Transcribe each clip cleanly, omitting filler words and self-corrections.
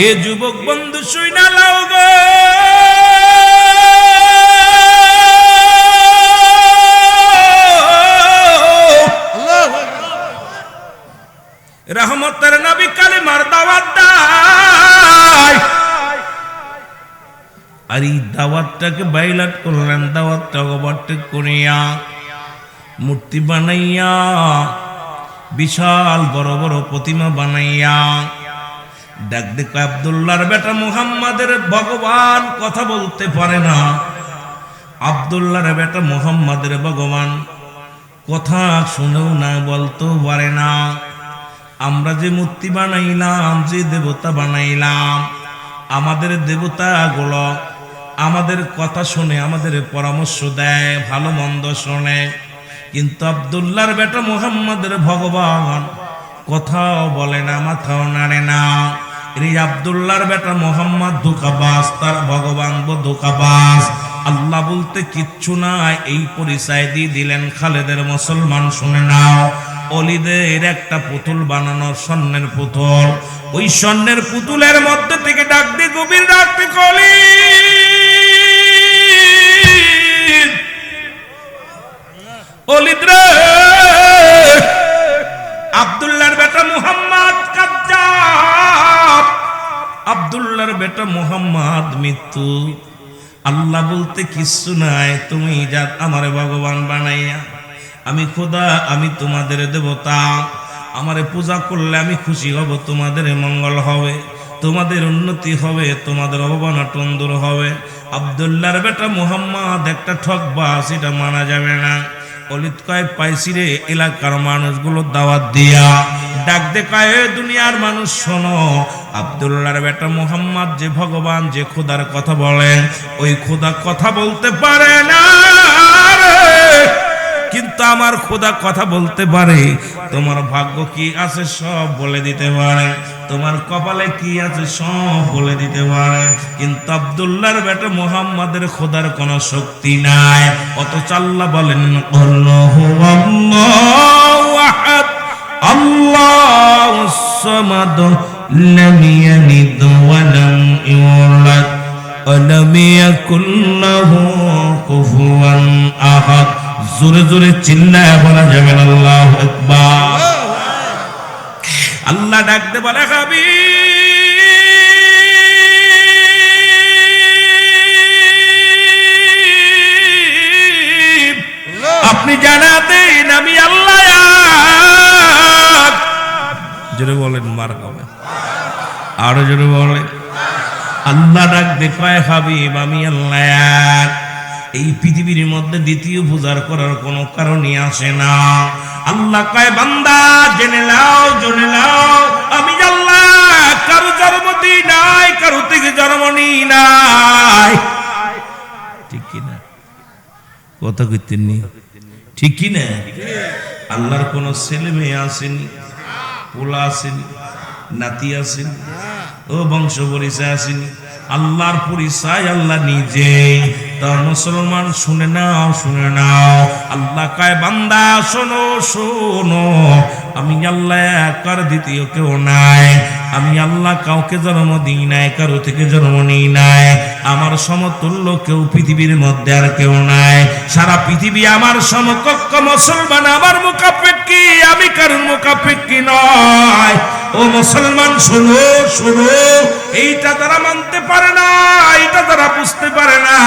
এ যুবক বন্ধু শুইনা লাও গো, রহমতের নবী কালিমার দাওয়াত দেয়, আর এই দাওয়াতটাকে বাইলাট করলেন, দাওয়াতটাকে ওভারটেক করিয়া মূর্তি বানাইয়া বিশাল বড় বড় প্রতিমা বানাইয়া ডাক দেখো আব্দুল্লাহর বেটা মুহাম্মাদের ভগবান কথা বলতে পারে না। আব্দুল্লাহর বেটা মুহাম্মাদের ভগবান কথা শুনেও না, বলতেও পারে না। আমরা যে মূর্তি বানাইলাম, যে দেবতা বানাইলাম, আমাদের দেবতাগুলো আমাদের কথা শুনে, আমাদের পরামর্শ দেয়, ভালো মন্দ শোনে, কিন্তু আব্দুল্লাহর বেটা মুহাম্মাদের ভগবান কথাও বলে না, মাথাও নাড়ে না। এই আব্দুল্লাহর বেটা মুহাম্মদ ধোঁকাবাজ, তার ভগবান ধোঁকাবাজ। আল্লাহ বলতে কিচ্ছু নাই, এই পরিচয় দিয়ে দিলেন খালেদের মুসলমান। শুনে নাও, অলিদের একটা পুতুল বানানো, স্বর্ণের পুতুল। ওই স্বর্ণের পুতুলের মধ্যে থেকে ডাক দিয়ে গভীর রাতে কলি অলিদ রে, আব্দুল্লাহর বেটা মুহাম্মদ কাজ্জাব, আব্দুল্লাহর বেটা মুহাম্মদ মৃত্যু। আল্লাহ বলতে কিচ্ছু নাই, তুমি যা আমার ভগবান বানাইয়া, আমি খোদা, আমি তোমাদের দেবতা, আমারে পূজা করলে আমি খুশি হব, তোমাদের মঙ্গল হবে, তোমাদের উন্নতি হবে, তোমাদের অবমাননা দূর হবে। আব্দুল্লাহর বেটা মুহাম্মদ একটা ঠকবাজ, এটা মানা যাবে না। অলিদ কয় পাইছি রে, এলাকার মানুষগুলো দাওয়াত দিয়া ডাক দেখায়, দুনিয়ার মানুষ শোনো, আব্দুল্লাহর বেটা মুহাম্মদ যে ভগবান, যে খোদার কথা বলেন, ওই খোদা কথা বলতে পারে না, কিন্তু আমার খোদা কথা বলতে পারে। তোমার ভাগ্য কি আছে সব বলে দিতে পারে, তোমার কপালে কি আছে সব বলে দিতে পারে, কিন্তু আব্দুল্লাহর বেটা মুহাম্মাদের খোদার কোনো শক্তি নাই। অথচ আল্লাহ বলেন আল্লাহু আল্লাহু আহাদ আল্লাহুস সামাদ লাম ইয়ালিদ ওয়া লাম ইউলাদ ওয়া লাম ইয়াকুল লাহু কুফুয়ান আহাদ। জোরে জোরে চিল্লায় বলা যাবে আল্লাহু আকবার। আল্লাহ ডাকতে বলে হাবিব, আপনি জানাতেন আমি আল্লাহ এক। জোরে বলেন মারহাবা, আরো জোরে বলেন। আল্লাহ ডাকতে কয় হাবিব আমি আল্লাহ এক। এই পৃথিবীর মধ্যে দ্বিতীয় পূজার করার কোনো কারণই আসে না। আল্লাহ কয় বান্দা জেনে নাও, জেনে নাও, আমি আল্লাহ কারো জন্ম দিই নাই, কারো থেকে জন্ম নিই নাই। ঠিক কিনা কথা কইতেননি? ঠিক কিনা? আল্লাহর কোন ছেলে মেয়ে আসেনি, পোলা আসেনি, নাতি আসেনি, ও বংশ পরিচয় আসেনি। আল্লাহর পরিচয় আল্লাহ নিজে। তা মুসলমান শুনে নাও, শুনে নাও, আল্লাহ কয় বান্দা শোনো, শোনো, আমি আল্লাহ এক, আর দ্বিতীয় কেউ নাই। আমি আল্লাহ কাউকে জন্ম দিই নাই, কারো থেকে জন্ম নিই নাই। আমার সমতুল্য কেউ পৃথিবীর মধ্যে আর কেউ নাই। সারা পৃথিবী আমার সমকক্ষ, মুসলমান আমার মুখাপেক্ষী, আমি কারোর মুখাপেক্ষী নয়। ও মুসলমান শোনো, শোনো, এইটা তারা মানতে পারে না, এইটা তারা বুঝতে পারে না।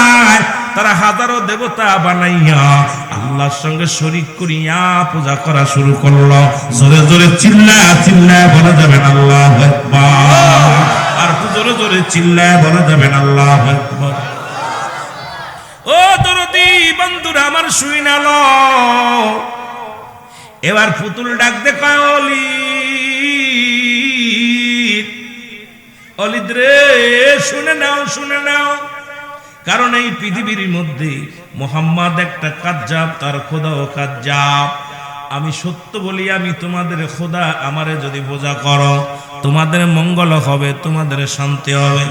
তারা হাজারো দেবতা বানাইয়া আল্লাহর সঙ্গে শরীক করিয়া পূজা করা শুরু করলো। জোরে জোরে চিল্লায় চিল্লায় বলা যাবেন আল্লাহু আকবার। আর জোরে জোরে চিল্লায় বলা যাবেন আল্লাহু আকবার। ও দরদি বন্ধুরা আমার শুইনা লো, এবার পুতুল ডাক দে কয় অলিদ, অলিদ রে শুনে নাও, শুনে নাও, কারণ এই পৃথিবীর মধ্যে মুহাম্মদ একটা কাজ্জাব, তার খোদাও কাজ্জাব। আমি সত্য বলি, আমি তোমাদের খোদা, আমারে যদি পূজা করো তোমাদের মঙ্গল হবে, তোমাদের শান্তি হবে।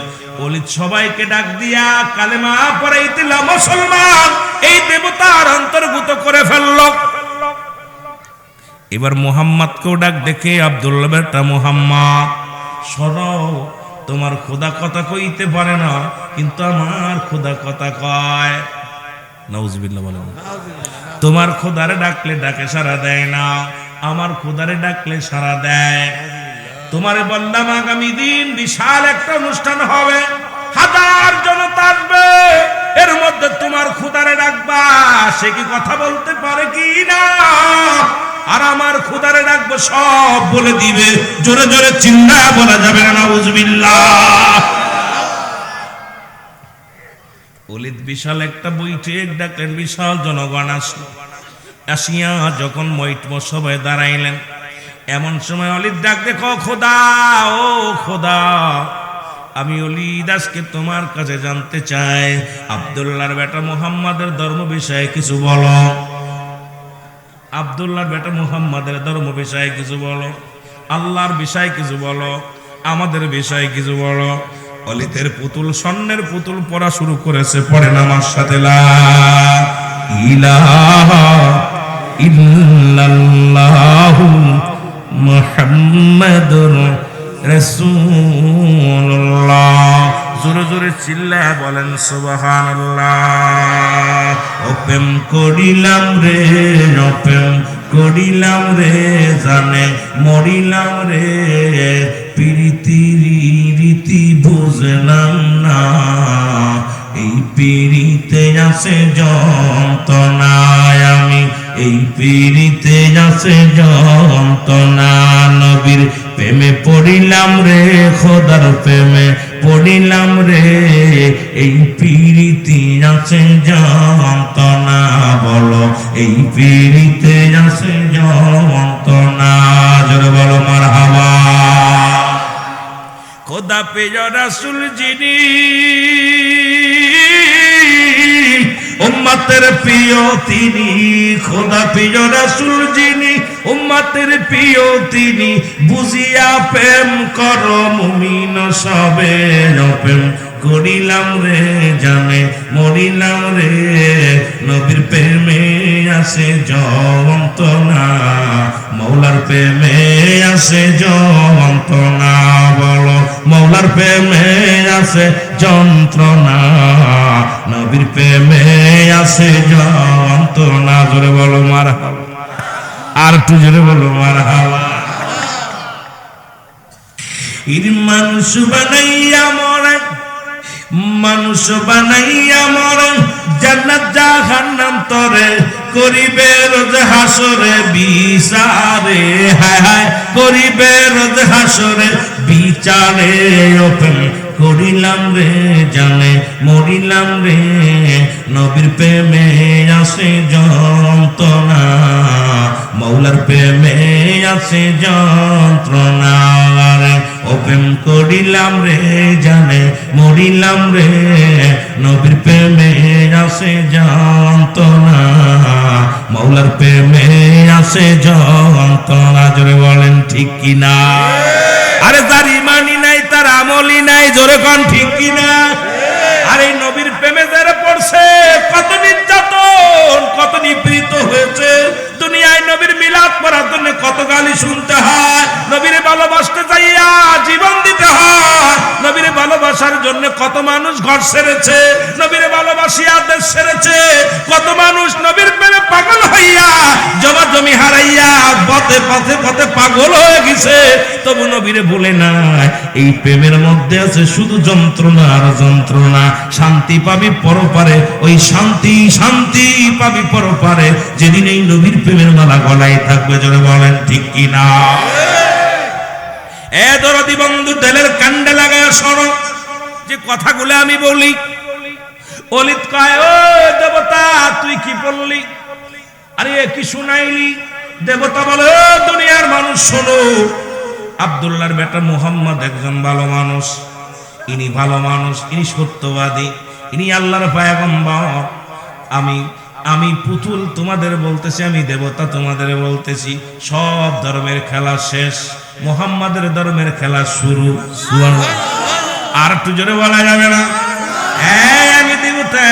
অলিদ সবাইকে ডাক দিয়া কালেমা পড়াইতিলা মুসলমান এই দেবতার অন্তর্ভুক্ত করে ফেলল। এবার মুহাম্মদকেও ডাক দেখে আব্দুল্লাহ বেটা মুহাম্মদ শোনো, তোমার খোদা কথা কইতে পারে না, কিন্তু আমার খোদা কথা কয়। নাউজুবিল্লাহ বলেন। তোমার খোদারে ডাকলে ডাকে সাড়া দেয় না, আমার খোদারে ডাকলে সাড়া দেয়। তোমারে বললাম আগামী দিন বিশাল একটা অনুষ্ঠান হবে, হাজার জনতা আসবে, এর মধ্যে তোমার খোদারে ডাকবা, সে কি কথা বলতে পারে কি না? আর আমার খোদারে ডাকবো, সব বলে দিবে। জোরে জোরে চিল্লায়া বলা যাবে না নাউজুবিল্লাহ। ওলিদ বিশাল একটা বৈঠক ডাকলেন, বিশাল জনগণ আসলো। আসিয়া যখন সবাই দাঁড়াইলেন, এমন সময় অলিদ ডাক, দেখো খোদা, ও খোদা, আমি অলিদ আজকে তোমার কাছে জানতে চাই, আব্দুল্লাহর বেটা মুহাম্মাদের ধর্ম বিষয়ে কিছু বলো। আব্দুল্লাহর বেটা মুহাম্মাদের ধর্ম বিষয়ে কিছু বলো, আল্লাহর বিষয়ে কিছু বলো, আমাদের বিষয়ে কিছু বলো। অলিদের পুতুল, স্বর্ণের পুতুল পড়া শুরু করেছে, পড়ে নামার সাথে লা ইলাহা ইল্লাল্লাহু মুহাম্মাদুর রাসূলুল্লাহ। জোরে জোরে চিল্লায়া বলেন সুবহানাল্লাহ। ওপেম করিলাম রে, ওপেম করিলাম রে, জানে মরিলাম রে, প্রীতি রীতি বুঝলাম না, এই পিড়িতে আছে যন্ত্রণা, আমি এই পিড়িতে আছে যন্ত্রণা। নবীর প্রেমে পড়িলাম রে, খোদার প্রেমে পড়িলাম রে, এই পিড়িতে আছে যন্ত্রণা, বলো এই পিড়িতে আছে যন্ত্রণা। জোরে বলো মারহাবা। খোদা পেয়ে রাসূল যিনি, উম্মতের প্রিয় তিনি, খোদা প্রিয় রাসূল যিনি, উম্মতের প্রিয় তিনি, বুঝিয়া প্রেম করো মুমিন সবে। প্রেম করিলাম রে, জানে মরিলাম রে, নবীর প্রেমে আছে যন্ত্রণা, মৌলার প্রেমে আছে যন্ত্রণা, বলো মৌলার প্রেমে আছে যন্ত্রণা, নবীর প্রেমে আছে যন্ত্রণা। জোরে বলো মারহাবা, আর একটু জোরে বলো মারহাবা। মানুষ বানাইয়া মরে, মানুষ বানাইয়া মরে, জান্নাত জাহান্নাম তরে করিবে রোজ হাসরে বিচারে, হায় হায় করিবে রোজ হাসরে বিচারে। ওপেন করিলাম রে, জানে মরিলাম রে, নবীর প্রেমে আছে যন্ত্রণা, মৌলার প্রেমে আছে যন্ত্রণা। ওপেন করিলাম রে, জানে মরিলাম রে, নবীর প্রেমে আছে যন্ত্রণা, মৌলার প্রেমে আছে যন্ত্রণা। জোরে বলেন ঠিক কিনা? আরে যার ইমানই নাই, তার আমলই নাই, জোরে কোন ঠিক কিনা? আরে নবীর প্রেমে যারা পড়ছে, কত নির্যাতন, কত নিপীড়িত হয়েছে। দুনিয়ায় নবীর মিলাদ পড়ার জন্য কত গালি শুনতে হয়, নবীর ভালোবাসতে যাইয়া জীবন দিতে হয়, নবীর ভালোবাসার জন্য কত মানুষ ঘর ছেড়েছে, নবীর ভালোবাসিয়া দেশ ছেড়েছে, কত মানুষ নবীর প্রেমে পাগল হইয়া জমা জমি হারাইয়া পথে পথে পথে পাগল হয়ে গেছে, তবু নবীরে ভুলে নাই। এই প্রেমের মধ্যে আছে শুধু যন্ত্রণা আর যন্ত্রণা। শান্তি পাবি পরপারে, ওই শান্তি শান্তি পাবি পরপারে, যেদিন এই নবীর প্রেমের মালা গলায় থাকবে। জোরে বলেন ঠিক কিনা? এ দরদি বন্ধু, তেলের কাণ্ডে লাগায় শোনো যে কথাগুলো আমি বলি। অলিদ কয়, ও দেবতা তুই কি বললি? আরে কি শুনাইলি? দেবতা বলে, ও দুনিয়ার মানুষ শোনো, আব্দুল্লাহর বেটা মুহাম্মদ একজন ভালো মানুষ, ইনি ভালো মানুষ, ইনি সত্যবাদী, ইনি আল্লাহর পয়গম্বর। আমি পুতুল তোমাদের বলতেছি, আমি দেবতা তোমাদের বলতেছি, সব ধর্মের খেলা শেষ, মুহাম্মাদের ধর্মের খেলা শুরু। আর একটু জোরে বলা যাবে না? আমি দেবতা,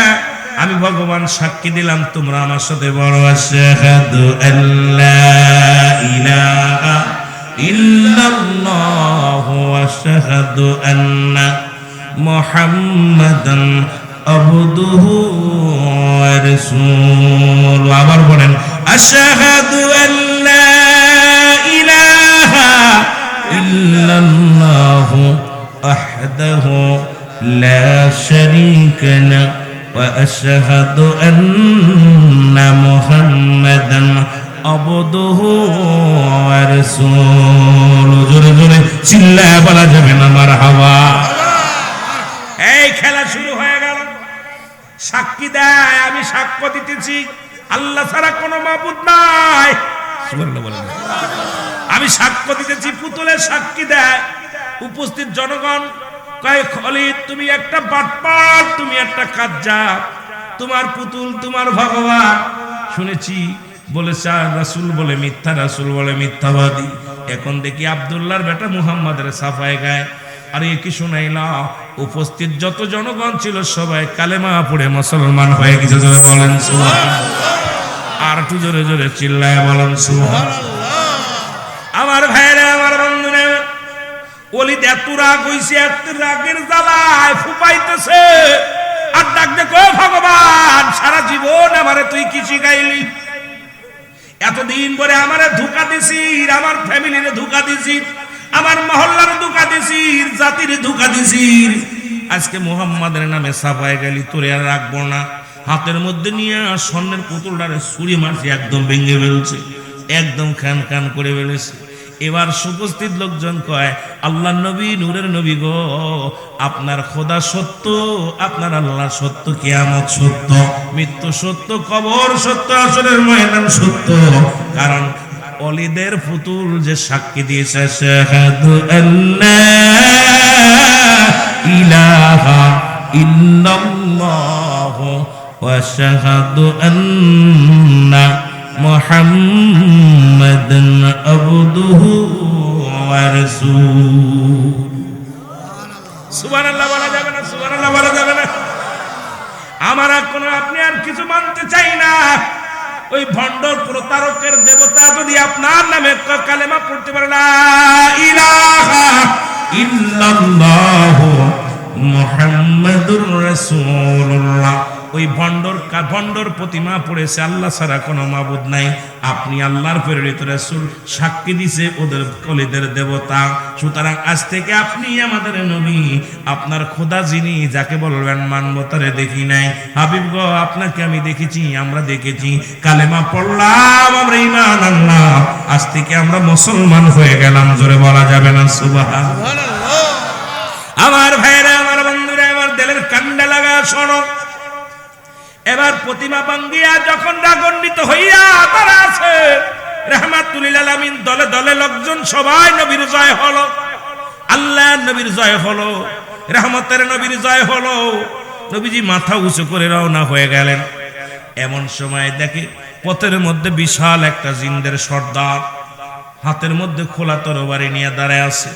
আমি ভগবান সাক্ষী দিলাম, তোমরা আমার সাথে বড় আশহাদু আল্লা ইলাহা ইল্লাল্লাহ ওয়া আশহাদু আন্না মুহাম্মাদান আবদুহু ওয়া রাসূলুহু। আবার বলেন আশহাদু আল্লা ইলাহা ইল্লাল্লাহু ওয়াহদাহু লা শারীকা লাহু ওয়া আশহাদু আন্না মুহাম্মাদান আবদুহু ওয়া রাসূলুহু। জোরে জোরে চিল্লায়া বলা যাবে না মারহাবা। এই খেলা শুরু হয়ে গেল। সাক্ষী দেয়, আমি সাক্ষ্য দিতেছি আল্লাহ ছাড়া কোনো মাবুদ নাই। সুবহানাল্লাহ বলেন। আমি সাক্ষ্য দিতেছি, পুতুলের সাক্ষী দেয়। উপস্থিত জনগণ কয় খলিদ তুমি একটা বাটপার, তুমি একটা কাজ্জাব, তোমার পুতুল তোমার ভগবান। শুনেছি বলেছে রাসূল বলে মিথ্যা, রাসূল বলে মিথ্যাবাদী। এখন দেখি আব্দুল্লাহর বেটা মুহাম্মাদের সাফায় গায়। আর এ কি শুনাইলা, উপস্থিত যত জনগণ ছিল সবাই কালেমা পড়ে মুসলমান হয়ে গেছে। জোরে বলেন সুবহানাল্লাহ। আর একটু জোরে জোরে চিল্লায় বলেন সুবহানাল্লাহ। আমার ভাইরা, আমার বন্ধুরা, ওলিদ এত রাগ হইছে, এত রাগের জ্বালায় ফুপাইতেছে আর ডাক দেখো ভগবান সারা জীবন আমারে তুই কি শিখাইলি? এতদিন পরে আমারে ধোঁকা দিছিস, আমার ফ্যামিলিরে ধোঁকা দিছিস, আমার মহল্লার ধোঁকা দিছিস, জাতির ধোঁকা দিছিস। আজকে মুহাম্মাদের নামে সাফায় গেলি, তোরে আর রাখবো না। হাতের মধ্যে নিয়ে স্বর্ণের পুতুলটারে ছুরি মারছে, একদম ভেঙে ফেলছে, একদম খান খান করে ফেলেছে। এবার উপস্থিত লোকজন কয় আল্লাহ নবী, নূরের নবী গো, আপনার খোদা সত্য, আপনার আল্লাহ সত্য, কিয়ামত সত্য, মৃত্যু সত্য, কবর সত্য, আসরের ময়দান সত্য। কারণ ওলিদের পুতুল যে সাক্ষী দিয়েছে আশহাদু আল্লা ইলাহা ইল্লাল্লাহু ওয়া আশহাদু আন্না মুহাম্মাদান আবদুহু ওয়া রাসূলুহু। সুবহানাল্লাহ বলা যাবে না, সুবহানাল্লাহ বলা যাবে না। আমরা কোন আপনি আর কিছু মানতে চাই না। ওই ভণ্ড প্রতারকের দেবতা যদি আপনার নামে কালেমা পড়তে পারে লা ইলাহা ইল্লাল্লাহু মুহাম্মাদুর রাসূলুল্লাহ, ওই ভণ্ডর প্রতিমা পড়েছে আল্লাহ ছাড়া কোনো মাবুদ নাই, আপনি আল্লাহর প্রেরিত রাসূল, সাক্ষী দিছে ওদের কলিদের দেবতা। সুতরাং আজ থেকে আপনি আমাদের নবী, আপনার খোদা যিনি, যাকে বলবেন মানবো তারে দেখি নাই। হাবিব গো, আপনাকে আমি দেখেছি, আমরা দেখেছি, কালেমা পড়লাম, আমরা ঈমান আনলাম, আজ থেকে আমরা মুসলমান হয়ে গেলাম। জোরে বলা যাবে না সুবহানাল্লাহ। আমার ভাইরা, আমার বন্ধুরা, আমার দিলের কান্ডা লাগা শোনো। এবার প্রতিমা ভাঙ্গিয়া যখন রাগান্বিত হইয়া তারা আছে রাহমাতুল লিল আলামিন, দলে দলে লোকজন সবাই নবীর জয় হলো, আল্লাহ নবীর জয় হলো, রহমতের নবীর জয় হলো। নবীজি মাথা উঁচু করে রওনা হয়ে গেলেন। এমন সময় দেখে পথের মধ্যে বিশাল একটা জিন্দের সর্দার হাতের মধ্যে খোলা তরবারি নিয়ে দাঁড়ায় আছে।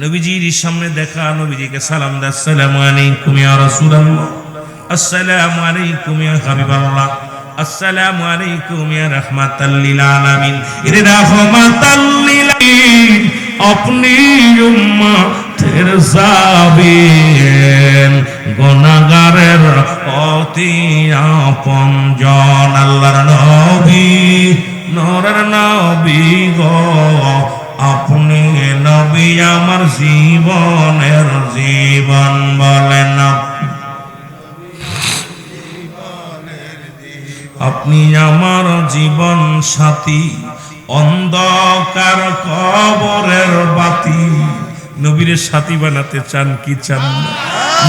নবীজির সামনে দেখা, নবীজিকে সালাম দেয়, আসসালামু আলাইকুম ইয়া রাসূলুল্লাহ, আসসালামু আলাইকুম ইয়া হাবিবাল্লাহ, আসসালামু আলাইকুম ইয়া রাহমাতাল লিল আলামিন। এর রাহমাতাল লিল আলামিন, আপনি উম্মতের সাবিন, গুনাহগারের অতি আপনজন, আল্লাহর নবী, নূরের নবী গো, আপনি নবী আমার জীবনের জীবন। বলেন আপনি আমার জীবন সাথী, অন্ধকার কবরের বাতি। নবীরে সাথী বানাতে চান কি চান না?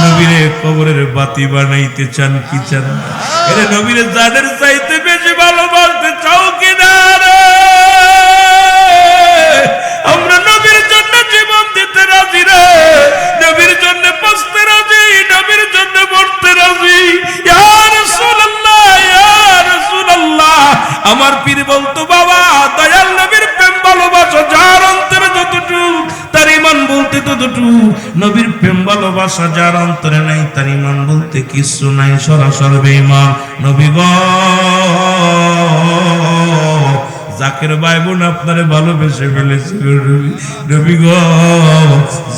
নবীরে কবরের বাতি বানাইতে চান কি চান না? এরে নবীরে জানের চাইতে বেশি ভালোবাসতে চাও কি না রে? আমরা নবীর জন্য জীবন দিতে রাজি রে, নবীর জন্য বাঁচতে রাজি, নবীর জন্য মরতে রাজি। ইয়া রাসূলুল্লাহ, ইয়া রাসূলুল্লাহ। আমার পীর বলতো, বাবা দয়াল নবীর প্রেম ভালোবাসা যার অন্তরে যতটুকু, তার ঈমান বলতে ততটুকু। নবীর প্রেম ভালোবাসা যার অন্তরে নাই, তার ঈমান বলতে কিছু নাই, সরাসরি বেঈমান। নবী গো, জাকের ভাই বোন আপনারে ভালোবেসে ফেলেছে নবী গো,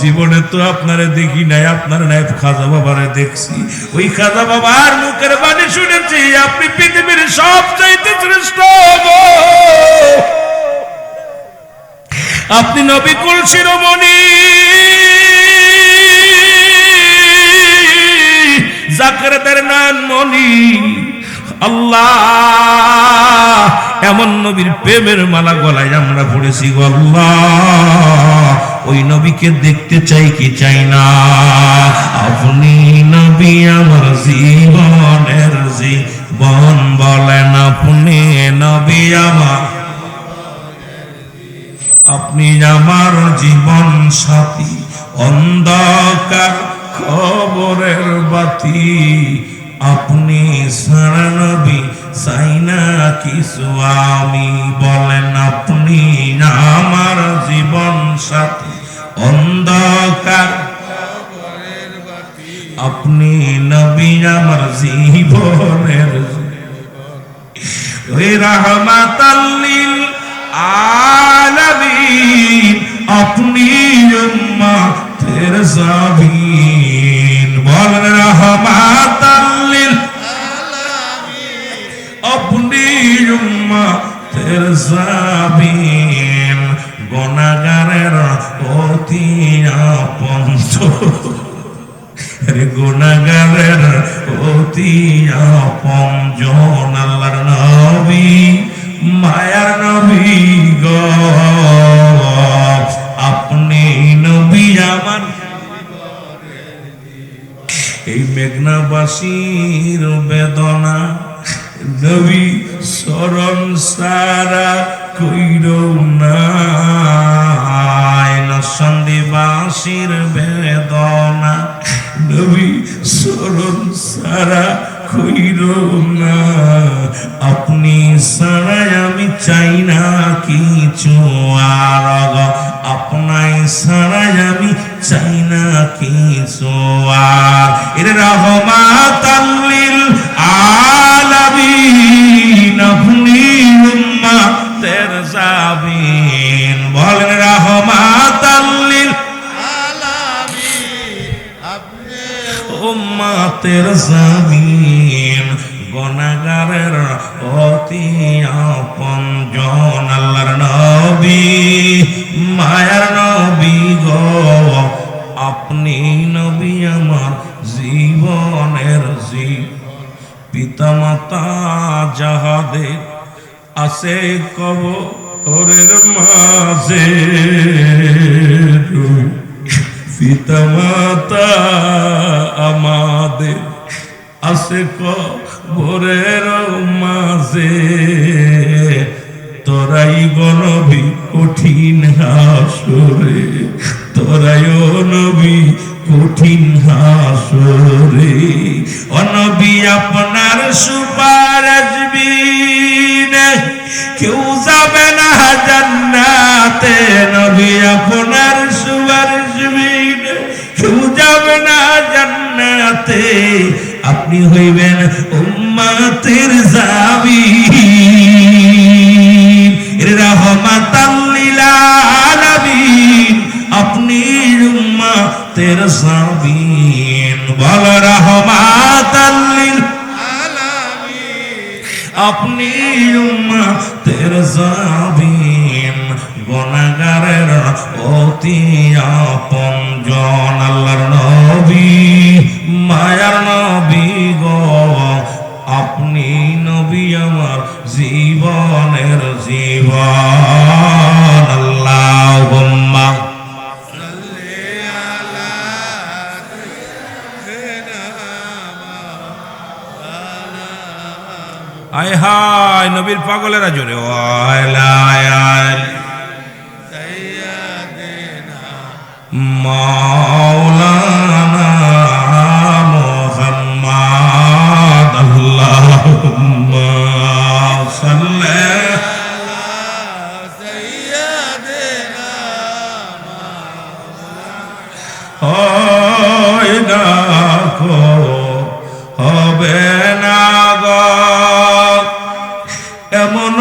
জীবনে তো আপনারে দেখি নাই, আপনার নাই খাজা বাবারে দেখছি। ওই খাজা বাবার মুখের বাণী শুনেছি আপনি পৃথিবীর সবচাইতে শ্রেষ্ঠ গো। আপনি নবী কুল শিরোমণি, জাকেরদের নয়নমণি। আল্লাহ এমন নবীর প্রেমের মালা গলায় আমরা পড়েছি গো আল্লাহ, ওই নবীকে দেখতে চাই কি চাই না? আপনি নবী আমার জীবনের জীবন, বলেন আপনি নবী আমার, আপনি আমার জীবন সাথী, অন্ধকার খবরের বাতি। আপনি ছাড়া নবী চাই না কিছু আমি, বলেন আপনি আমার জীবন সাথী, অন্ধকার আপনি নবী আমার জীবনের, ওই রাহমাতাল লিল আলামিন, আপনি উম্মতের জাবিন, বলেন রাহমাতাল লিল আলামিন, আপনি উম্মতের জাবিন, গুনাহগারের অতি আপন, গুনাহগারের অতি আপন জন, আল্লাহর নবী মায়ার নবী গো, আপনি নবী আমার। এই মেঘনাবাসীর বেদনা নবী শরণ সারা কইর না, নরসিংদীবাসীর বেদনা নবী শরণ সারা কইর না। আপনি ছাড়াই আমি চাই না কিছু আর, আপনাই ছাড়াই আমি চাই না কিছু আর। এর রাহমাতাল লিল আলামিন, আপনি উম্মতের জাবিন, বলেন রাহমাতাল লিল আলামিন, আপনি উম্মতের জাবিন, গুনাহগারের অতি আপন জন, আল্লাহর নবী মায়ার নবী গো, আপনি নবী আমার জীবনের পিতা মাতা যাহাদের আছে কবরের মাঝে, পিতা মাতা আমাদের আছে কবরের মাঝে, তোরাই নবী কঠিন হাসরে, তোরাই নবী কঠিন হাসরে, ও নবী আপনার সুপারিশ বিনে কেউ যাবে না জান্নাতে, নবী আপনার সুপারিশ বিনে কেউ যাবে না জান্নাতে, আপনি হইবেন উম্মতের জাবিন, রাহমাতাল লিল আলামিন, আপনি উম্মতের জাবিন, বল রাহমাতাল লিল আলামিন, আপনি উম্মতের জাবিন, গুনাহগারের অতি আপন জন, আল্লাহর নবী মায়ার নবী গো, আপনি নবী আমার জীবনের জীবন। আল্লাহুম্মা সাল্লি আলা সাইয়্যিদিনা মাওলানা, আয় হায় নবীর পাগলেরা জোরে ওয়ালা সাইয়্যিদিনা মাওলানা মুহাম্মদ, আল্লাহুম্মা সাল্লি আলা সাইয়্যিদিনা মাওলানা, হয় না গো হবে না গো এমন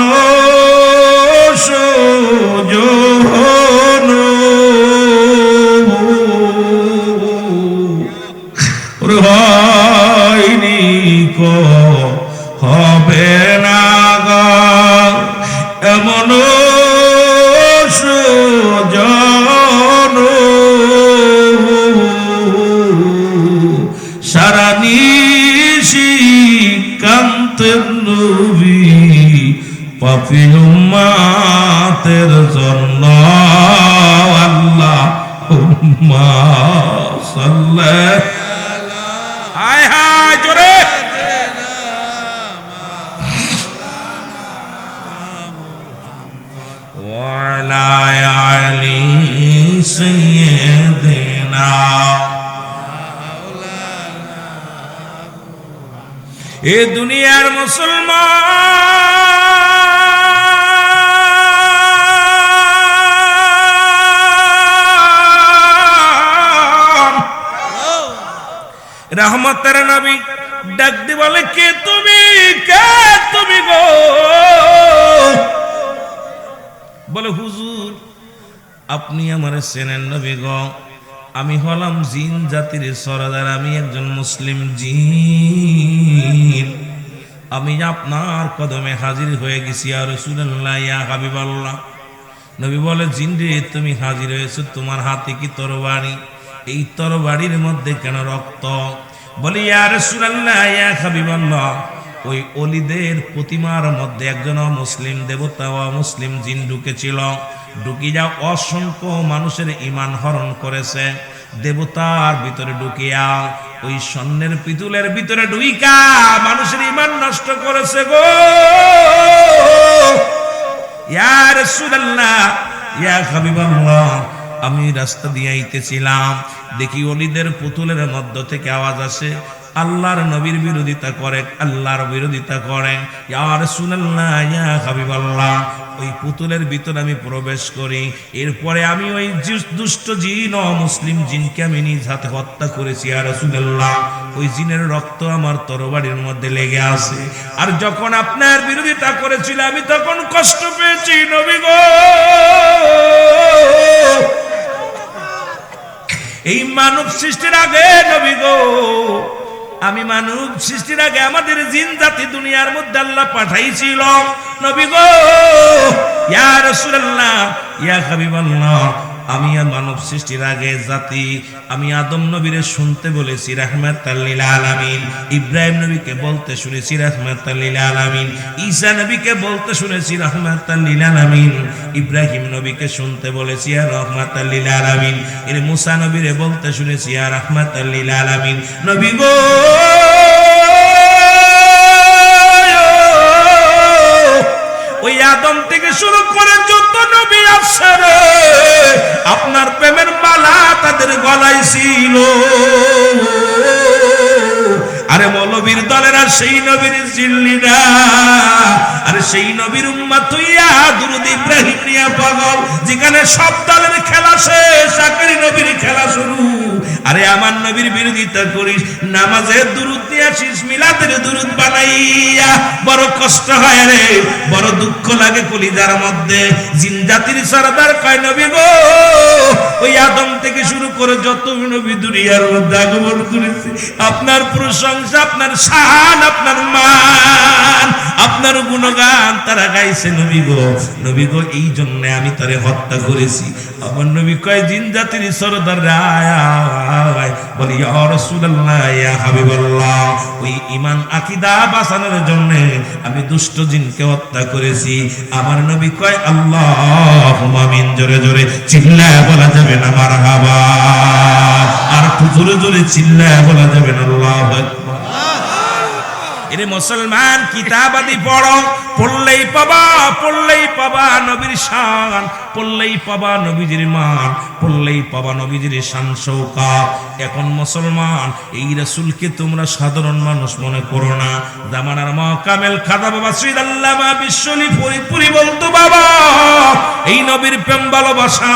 হয়নি কো হবে না গো এমন সুজন সারা নিশি কান্তের নবী পাপী উম্মতের জন্য আল্লাহুম্মা সাল্লি হায় হায় জোরে ওয়ালা আলি সাইয়্যিদিনা এ দুনিয়ার মুসলমান রহমতের নবী ডাক দি বলে কে তুমি গো বলে হুজুর আপনি আমারে চেনেন নবী গো আমি হলাম জিন জাতির সরদার আমি একজন মুসলিম জিন আমি আপনার কদমে হাজির হয়ে গেছি ইয়া রাসূলুল্লাহ ইয়া হাবিবাল্লাহ নবী বলে জিন রে তুমি হাজির হয়েছো তোমার হাতে কি তরবারি এই তরবারির মধ্যে কেন রক্ত বলি ইয়া রাসূলুল্লাহ ইয়া হাবিবাল্লাহ ওই ওলিদের প্রতিমার মধ্যে একজন মুসলিম দেবতা ও মুসলিম জিন ঢুকেছিল ঢুকি যা অসংখ্য মানুষের ঈমান হরণ করেছে দেবতার ভিতরে ঢুকিয়া ওই স্বর্ণের পিতুলের ভিতরে ঢুইকা মানুষের ঈমান নষ্ট করেছে গো ইয়া রাসূলুল্লাহ ইয়া হাবিবাল্লাহ আমি রাস্তা দিয়ে আইতেছিলাম দেখি ওলিদের পুতুলের মধ্য থেকে আওয়াজ আসে আল্লাহর নবীর বিরোধিতা করে আল্লাহর বিরোধিতা করেন ইয়া রাসূলুল্লাহ ইয়া হাবিবাল্লাহ ওই পুতুলের ভিতরে আমি প্রবেশ করি এরপরে আমি ওই দুষ্ট জিন ও মুসলিম জিনকে আমি নিজ হাতে হত্যা করেছি ইয়া রাসূলুল্লাহ ওই জিনের রক্ত আমার তরবারির মধ্যে লেগে আছে আর যখন আপনার বিরোধিতা করেছিল আমি তখন কষ্ট পেয়েছি নবী গো এই মানব সৃষ্টির আগে নবী গো আমি মানব সৃষ্টির আগে আমাদের জিন জাতি দুনিয়ার মধ্যে আল্লাহ পাঠাইছিল নবী গো ইয়া রাসূলুল্লাহ ইয়া হাবিবাল্লাহ আমি মানব সৃষ্টির আগে জাতি আমি আদম নবীরে শুনতে বলেছি রাহমাতাল লিল আলামিন ইব্রাহিম নবীকে বলতে শুনেছি রাহমাতাল লিল আলামিন ঈসা নবীকে বলতে শুনেছি রাহমাতাল লিল আলামিন ইব্রাহিম নবীকে শুনতে বলেছি ইয়া রাহমাতাল লিল আলামিন এর মুসা নবীরে বলতে শুনেছি ইয়া রাহমাতাল লিল আলামিন নবী গো ওই আদম থেকে শুরু করে যত নবী আছে রে আপনার প্রেমের মালা তাদের গলায় ছিল আরে মৌলবীর দলেরা সেই নবীর চিনলি না আরে সেই নবীর উম্মত হইয়া দুরূদ ইব্রাহিম নিয়া পাগল যেখানে সব দলের খেলা শেষ আখেরি নবীর খেলা শুরু আরে আমার নবীর বিরোধিতা করিস নামাজে দুরূদ নিয়ে আসিস মিলাদের দুরূদ বানাইয়া বড় কষ্ট হয় রে বড় দুঃখ লাগে কলিজার মধ্যে জিন জাতির সরদার কয় নবী গো ওই আদম থেকে শুরু করে যত নবী দুনিয়ার মধ্যে আগমন করেছে আপনার প্রশংসা আপনার শান আপনার মান আপনার গুণগান তারা গাইছে নবী গো এই জন্য আমি তারে হত্যা করেছি আমার নবী কয় জিন জাতির সরদার রায় বলি ইয়া রাসূলুল্লাহ ইয়া হাবিবাল্লাহ ওই ঈমান আকীদা বাঁচানোর জন্য আমি দুষ্ট জিনকে হত্যা করেছি আমার নবী কয় আল্লাহুম্মা আমিন জোরে জোরে চিল্লায় বলা যাবে না মারহাবা আর জোরে জোরে চিল্লায় বলা যাবে না আল্লাহু আকবার এরে মুসলমান কিতাবাদি পড়ো পড়লেই পাবা নবীর শান পড়লেই পাবা নবীজির মান পড়লেই পাবা নবীজির শান শৌকত এখন মুসলমান এই রাসূলকে তোমরা সাধারণ মানুষ মনে করো না জামানার মহাকামেল খাজা বাবা সৈয়দ আল্লামা বিশ্বলি ফরিদপুরি বলতো বাবা এই নবীর প্রেম ভালোবাসা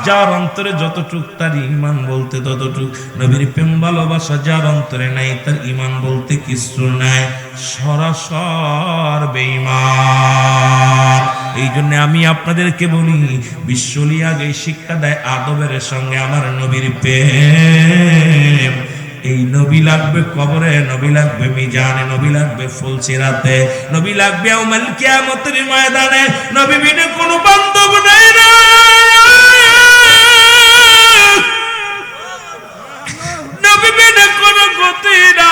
যার অন্তরে যতটুক তার ঈমান বলতে ততটুক নবীর প্রেম ভালোবাসা যার অন্তরে নাই তার ঈমান বলতে কিছু নাই সরাসর বেঈমান এই জন্য আমি আপনাদেরকে বলি বিশ্বলি আগে শিক্ষা দেয় আদবের সঙ্গে আমার নবীর প্রেম এই নবী নবী লাগবে কবরে, নবী লাগবে মিজানে, নবী লাগবে ফুলসিরাতে, নবী লাগবে ইয়াউমুল কিয়ামতের ময়দানে। নবী বিনে কোনো বান্ধব নাই না, নবী বিনে কোনো গতি না।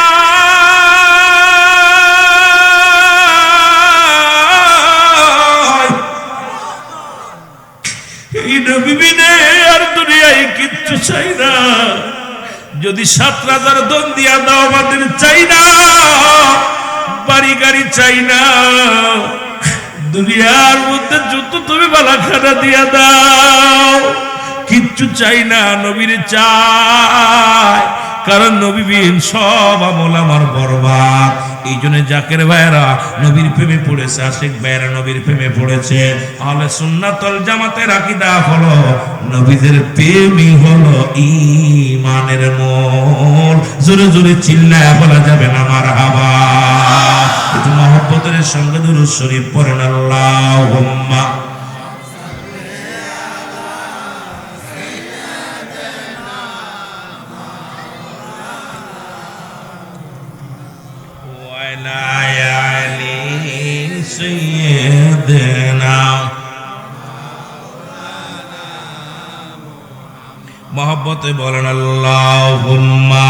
এই নবী বিনে আর দুনিয়ায় কিচ্ছু চাই না। যদি 7,000 দন দিয়া দাও আমাদের চাই না, বাড়ি গাড়ি চাই না, দুনিয়ার মধ্যে যত তুমি বালাখানা দিয়া দাও, কিচ্ছু চাই না, নবীর চাই। কারণ নবী বিন সব আমল আমার বরবাদ। এই জন্য জাকের ভাইরা নবীর প্রেমে পড়েছে, আশিক ভাইরা নবীর প্রেমে পড়েছে। আহলে সুন্নাত ওয়াল জামাতের আকীদা হলো নবীদের প্রেমই হলো ঈমানের মূল। জোরে জোরে চিল্লায়া বলা যাবে না মারহাবা। একটু মহব্বতের সঙ্গে দুরূদ শরীফ পড়েন আল্লাহুম্মা। মহব্বতে বলেন আল্লাহুম্মা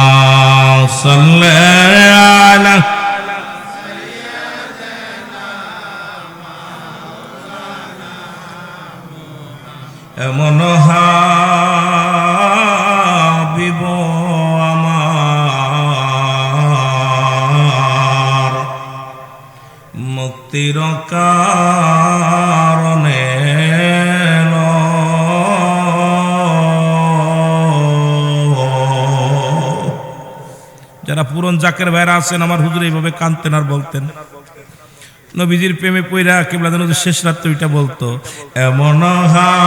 সাল্লি আলা এমন হাবিব আমার মুক্তির কারণে যারা পুরন জাকের ভাইরা আছেন আমার হুজুর এইভাবে কাঁদতেন আর বলতেন, নবীজির প্রেমে পইরা কিবলা যেন শেষ রাত্রে ওইটা বলতো, এমন হাবিব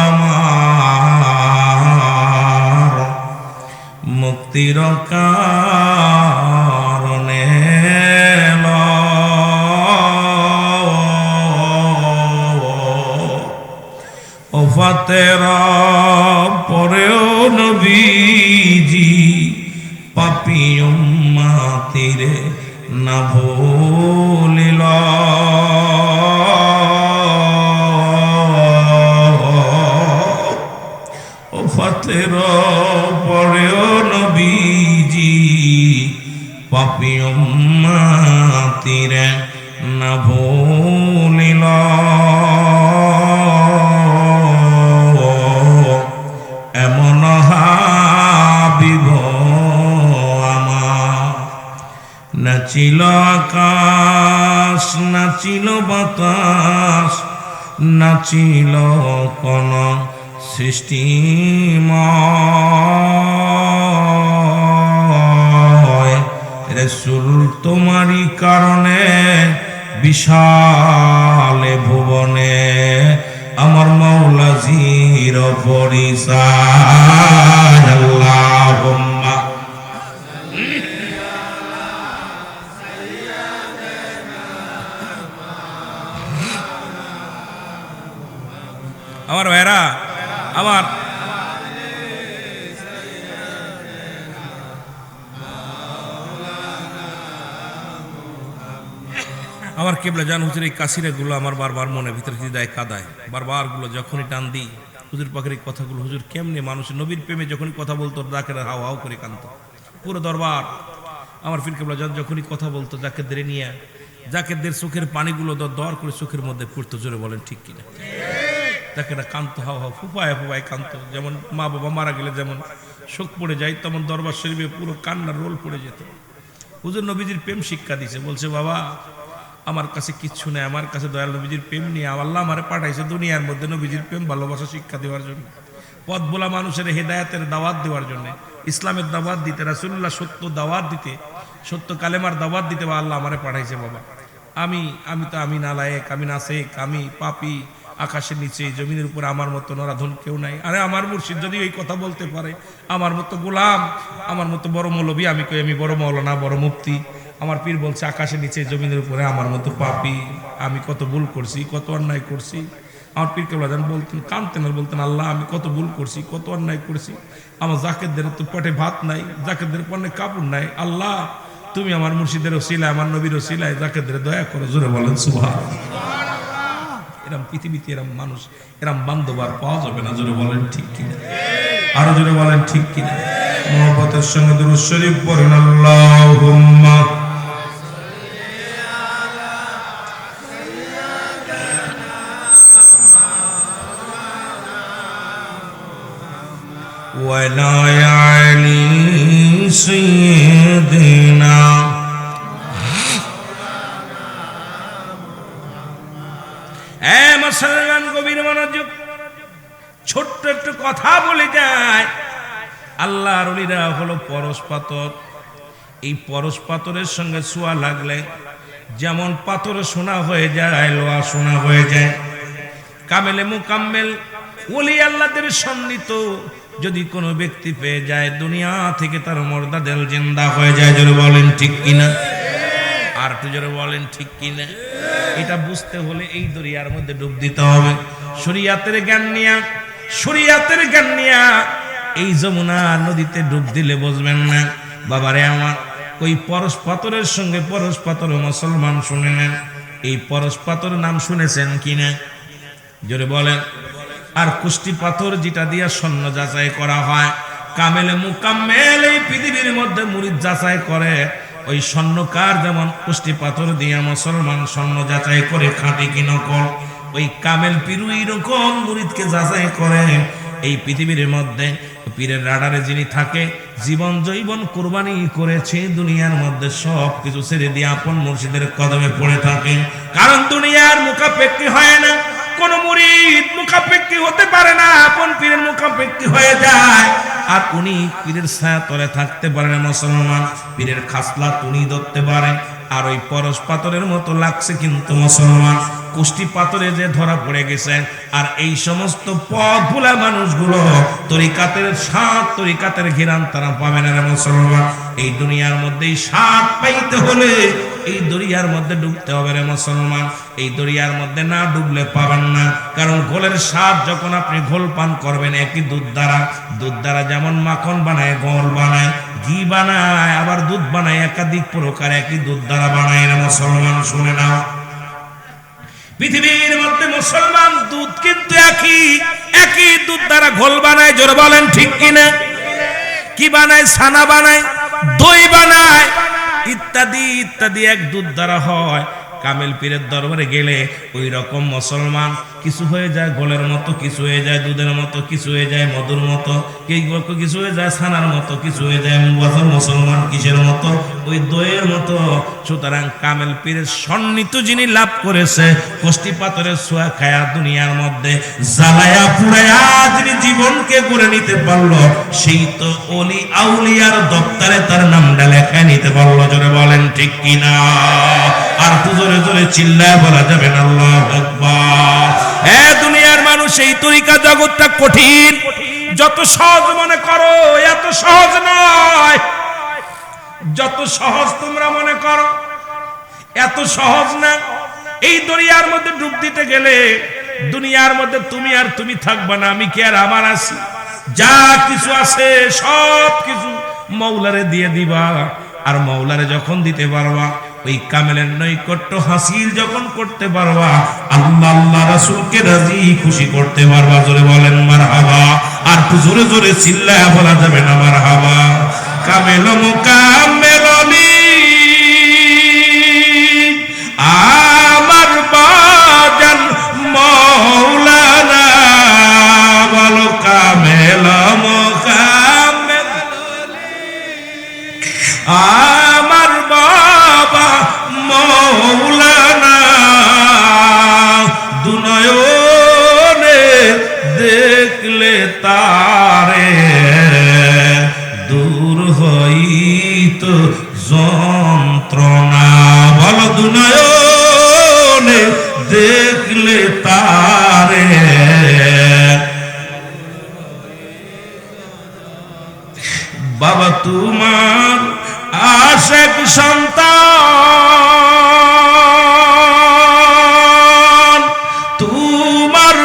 আমার মুক্তির কারণে ওফাতের পরেও নবীজি পাপী উম্মতিরে না ভুলিল। ওফাতের পরেও নবীজি পাপী উম্মতিরে না ভুলিল। এমন হাবিব আমার নাচিল আকাশ, নাচিল বাতাস, নাচিল কোন সৃষ্টিময়। রাসূল তোমারই কারণে বিশালে ভুবনে আমার মাওলা জির পরিচয়। আল্লাহুম্মা আমার ভাইরা আমার আমার কেবলা জান হুজুর এই কাসিরা গুলো আমার বারবার মনে ভিতরে হৃদয় কাঁদায়। বারবার গুলো যখনই টান দিই হুজুর পাকের এই কথাগুলো, হুজুর কেমনে মানুষের নবীর প্রেমে যখনই কথা বলতো জাকেরা হাও হাও করে কাঁদতো পুরো দরবার। আমার ফির কেবলা জান যখনই কথা বলতো জাকেরদের নিয়ে, জাকেরদের চোখের পানিগুলো দর করে চোখের মধ্যে পড়তো। জোরে বলেন ঠিক কিনা? জাকেরা কাঁদতো, হাও হাও ফুপায় ফুপায় কাঁদতো। যেমন মা বাবা মারা গেলে যেমন শোক পড়ে যায়, তেমন দরবার শরীফে পুরো কান্নার রোল পড়ে যেত। হুজুর নবীজির প্রেম শিক্ষা দিছে, বলছে বাবা আমার কাছে কিচ্ছু নেই, আমার কাছে দয়াল নবীজির প্রেম নিয়ে আল্লাহ আমারে পাঠাইছে দুনিয়ার মধ্যে নবীজির প্রেম ভালোবাসা শিক্ষা দেওয়ার জন্য, পথ ভোলা মানুষের হেদায়েতের দাওয়াত দেওয়ার জন্য, ইসলামের দাওয়াত দিতে, রাসূলুল্লাহ সত্য দাওয়াত দিতে, সত্য কালেমার দাওয়াত দিতে আল্লাহ আমারে পাঠাইছে। বাবা আমি নালায়েক, আমি নাসেক, আমি পাপী, আকাশের নিচে জমিনের উপরে আমার মতো নরাধন কেউ নাই। আরে আমার মুর্শিদ যদি এই কথা বলতে পারে, আমার মতো গোলাম, আমার মতো বড় মৌলবী, আমি বড় মৌলানা, বড় মুফতি। আমার পীর বলছে আকাশের নিচে জমিনের উপরে আমার মতো পাপী, আমি কত ভুল করছি, কত অন্যায় করছি, আমার পীর কেবলা জান বলতেন, কাঁদতেন আর বলতেন, আল্লাহ আমি কত ভুল করছি, কত অন্যায় করছি, আমার জাকেরদের তো পেটে ভাত নাই, জাকেরদের পণ্যে কাপড় নাই, আল্লাহ তুমি আমার মুর্শিদের ওসিলায়, আমার নবীর ওসিলায় জাকেরদের দয়া করো। জোরে বলেন সুবহানাল্লাহ। এরম পৃথিবীতে এরম মানুষ, এরম বান্ধব আর পাওয়া যাবে না। জোরে বলেন ঠিক কিনা, আরো জোরে বলেন ঠিক কিনা। মুহাব্বতের সঙ্গে দুরূদ শরীফ পড়েন, আল্লাহুম্মা ওয়ালা আলি সাইয়্যিদিনা। মুসলমান গভীর মনোযোগ, ছোট্ট একটু কথা বলে যায়। আল্লাহর ওলিরা হলো পরশ পাথর। এই পরশ পাথরের সঙ্গে ছোঁয়া লাগলে যেমন পাথর সোনা হয়ে যায়, লোহা সোনা হয়ে যায়। কামেলে মুকাম্মেল ওলি আল্লাহদের সন্নিহিত যদি কোনো ব্যক্তি পেয়ে যায়, দুনিয়া থেকে তার মুর্দা দিল জিন্দা হয়ে যায়। জোরে বলেন ঠিক কিনা, আর একটু জোরে বলেন ঠিক কিনা। এটা বুঝতে হলে এই দরিয়ার মধ্যে ডুব দিতে হবে। শরীয়তের জ্ঞান নিয়া, শরীয়তের জ্ঞান নিয়া এই যমুনা নদীতে ডুব দিলে বুঝবেন না। বাবারে আমার, ওই পরশ পাথরের সঙ্গে পরশ পাথর মুসলমান শুনে নেন। এই পরশ পাথর নাম শুনেছেন কিনা, জোরে বলেন। আর কুষ্টি পাথর যেটা দিয়া স্বর্ণ যাচাই করা হয়, কামেলে মুকাম্মেল এই পৃথিবীর মধ্যে মুরিদ যাচাই করে, ওই স্বর্ণকার যেমন কুষ্টি পাথর দিয়া মুসলমান স্বর্ণ যাচাই করে খাঁটি কি নকল, ওই কামেল পীর এরকম মুরিদকে যাচাই করে। এই পৃথিবীর মধ্যে পীরের রাডারে যিনি থাকে, জীবন জৈবন কুরবানি করেছে, দুনিয়ার মধ্যে সব কিছু ছেড়ে দিয়ে আপন মুর্শিদের কদমে পড়ে থাকে। কারণ দুনিয়ার মুখাপেক্ষী হয় না, কোন মুরিদ মুখাপেক্ষী হতে পারে না, আপন পীরের মুখাপেক্ষী হয়ে যায়। আর উনি পীরের ছায়া তলে থাকতে পারে না মুসলমান, পীরের খাসলাত উনি ধরতে পারে। আর ওই পরশ পাথরের মতো লাগছে কিন্তু মুসলমান, কুষ্টি পাথরে যে ধরা পড়ে গেছে। আর এই সমস্ত পথ ভোলা মানুষগুলো তরিকাতের স্বাদ, তরিকাতের ঘিরান তারা পাবে না রে মুসলমান। এই দুনিয়ার মধ্যে স্বাদ পাইতে হলে এই দরিয়ার মধ্যে ডুবতে হবে রে মুসলমান। এই দরিয়ার মধ্যে না ডুবলে পাবেন না। কারণ ঘোলের স্বাদ যখন আপনি ঘোল পান করবেন একই দুধ দ্বারা যেমন মাখন বানায়, ঘোল বানায়, ঘি বানায়, আবার দুধ বানায়, একাধিক প্রকার একই দুধ দ্বারা বানায় রে মুসলমান। শুনে নাও, পৃথিবীর মধ্যে মুসলমান দুধ কিন্তু একই দুধ দ্বারা ঘোল বানায়। জোরে বলেন ঠিক কিনা। কি বানায়? ছানা বানায়, দই বানায়, ইত্যাদি ইত্যাদি এক দুধ দ্বারা হয়। কামেল পীরের দরবারে গেলে ওই রকম মুসলমান কিছু হয়ে যায় গোলের মতো, কিছু হয়ে যায় দুধের মতো, কিছু হয়ে যায় মধুর মতো, কিছু হয়ে যায় ছানার মতো, কিছু হয়ে যায় মুসলমান কিসের মতো? ওই দইয়ের মতো। সুতরাং কামেল পীরের সন্নিহিত যিনি লাভ করেছে, কষ্টি পাথরের ছোঁয়া খায়া দুনিয়ার মধ্যে জ্বালায়া পুড়ায়া যিনি জীবনকে করে নিতে পারলো, সেই তো ওলি আউলিয়ার দপ্তরে তার নামটা লেখায় নিতে পারলো। জোরে বলেন ঠিক কিনা। আর তো জোরে জোরে চিল্লায় বলা যাবে না আল্লাহু আকবার। দুনিয়ার মানুষ, এই তরিকা জগৎটা কঠিন। যত সহজ মনে করো এত সহজ নয়, যত সহজ তোমরা মনে করো এত সহজ না। এই দরিয়ার মধ্যে ডুব দিতে গেলে দুনিয়ার মধ্যে তুমি আর তুমি থাকবা না, আমি কি আর আমার আছি? যা কিছু আছে সব কিছু মৌলারে দিয়ে দিবা। আর মৌলারে যখন দিতে পারবা, ওই কামেলের নৈকট্য হাসিল যখন করতে পারবা, আল্লাহ আল্লাহ রাসূলকে রাজি খুশি করতে পারবা। জোরে বলেন মারহাবা। আর তো জোরে জোরে চিল্লায়া বলা যাবে না মারহাবা। কামেল মুকাম্মেল আলী আমার বাজান মাওলানা, বলো কামেল মুকাম্মেল আমার বাবা মাওলানা, দুনয়নে দেখলে তারে দূর হইত যন্ত্রণা। বলো দুনয়নে দেখলে তারে বাবা তোমার আশেক সন্তান, তোমার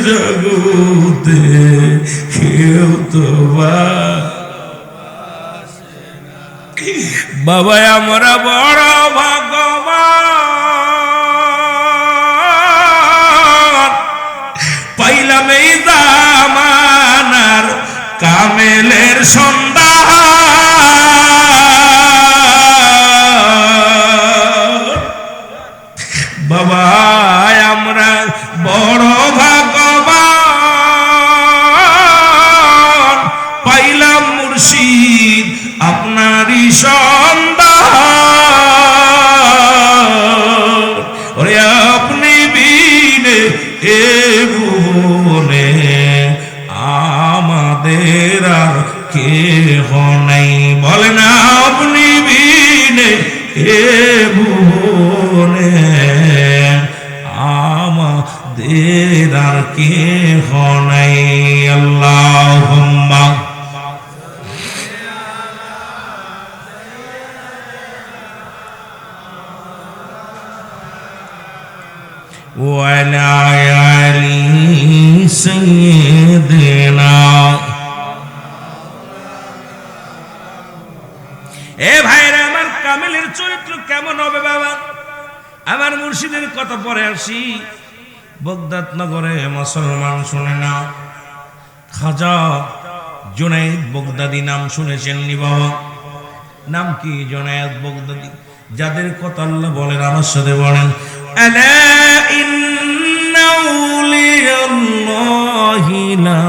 জগতে কেউ তো বাবা আমরা বড় ভাগ্যবান পাইলাম এই জামানার কামেলের সন্ধান বাবা আমরা বড় ভাগ্যবান পাইলাম মুর্শিদ আপনারই সন্ধান ওরে আপনি বিনে এ ভুবনে আমাদের আর কেহ নাই বলেন আপনি বিনে এ ভুবনে আমাদের আর কেহ নাই আল্লাহুম্মা وعلى آل سيدنا এ ভাইরা আমার কামেলের চরিত্র কেমন হবে বাবা আমার মুর্শিদের কথা পরে আসি বগদাদ নগরে মুসলমান শুনে না খাজা জুনায়েদ বগদাদি নাম শুনেছেন নি বাবা নাম কি জুনায়েদ বগদাদি যাদের কথা আল্লাহ বলেন আমার সাথে বলেন আলা ইন্না আউলিয়াল্লাহি লা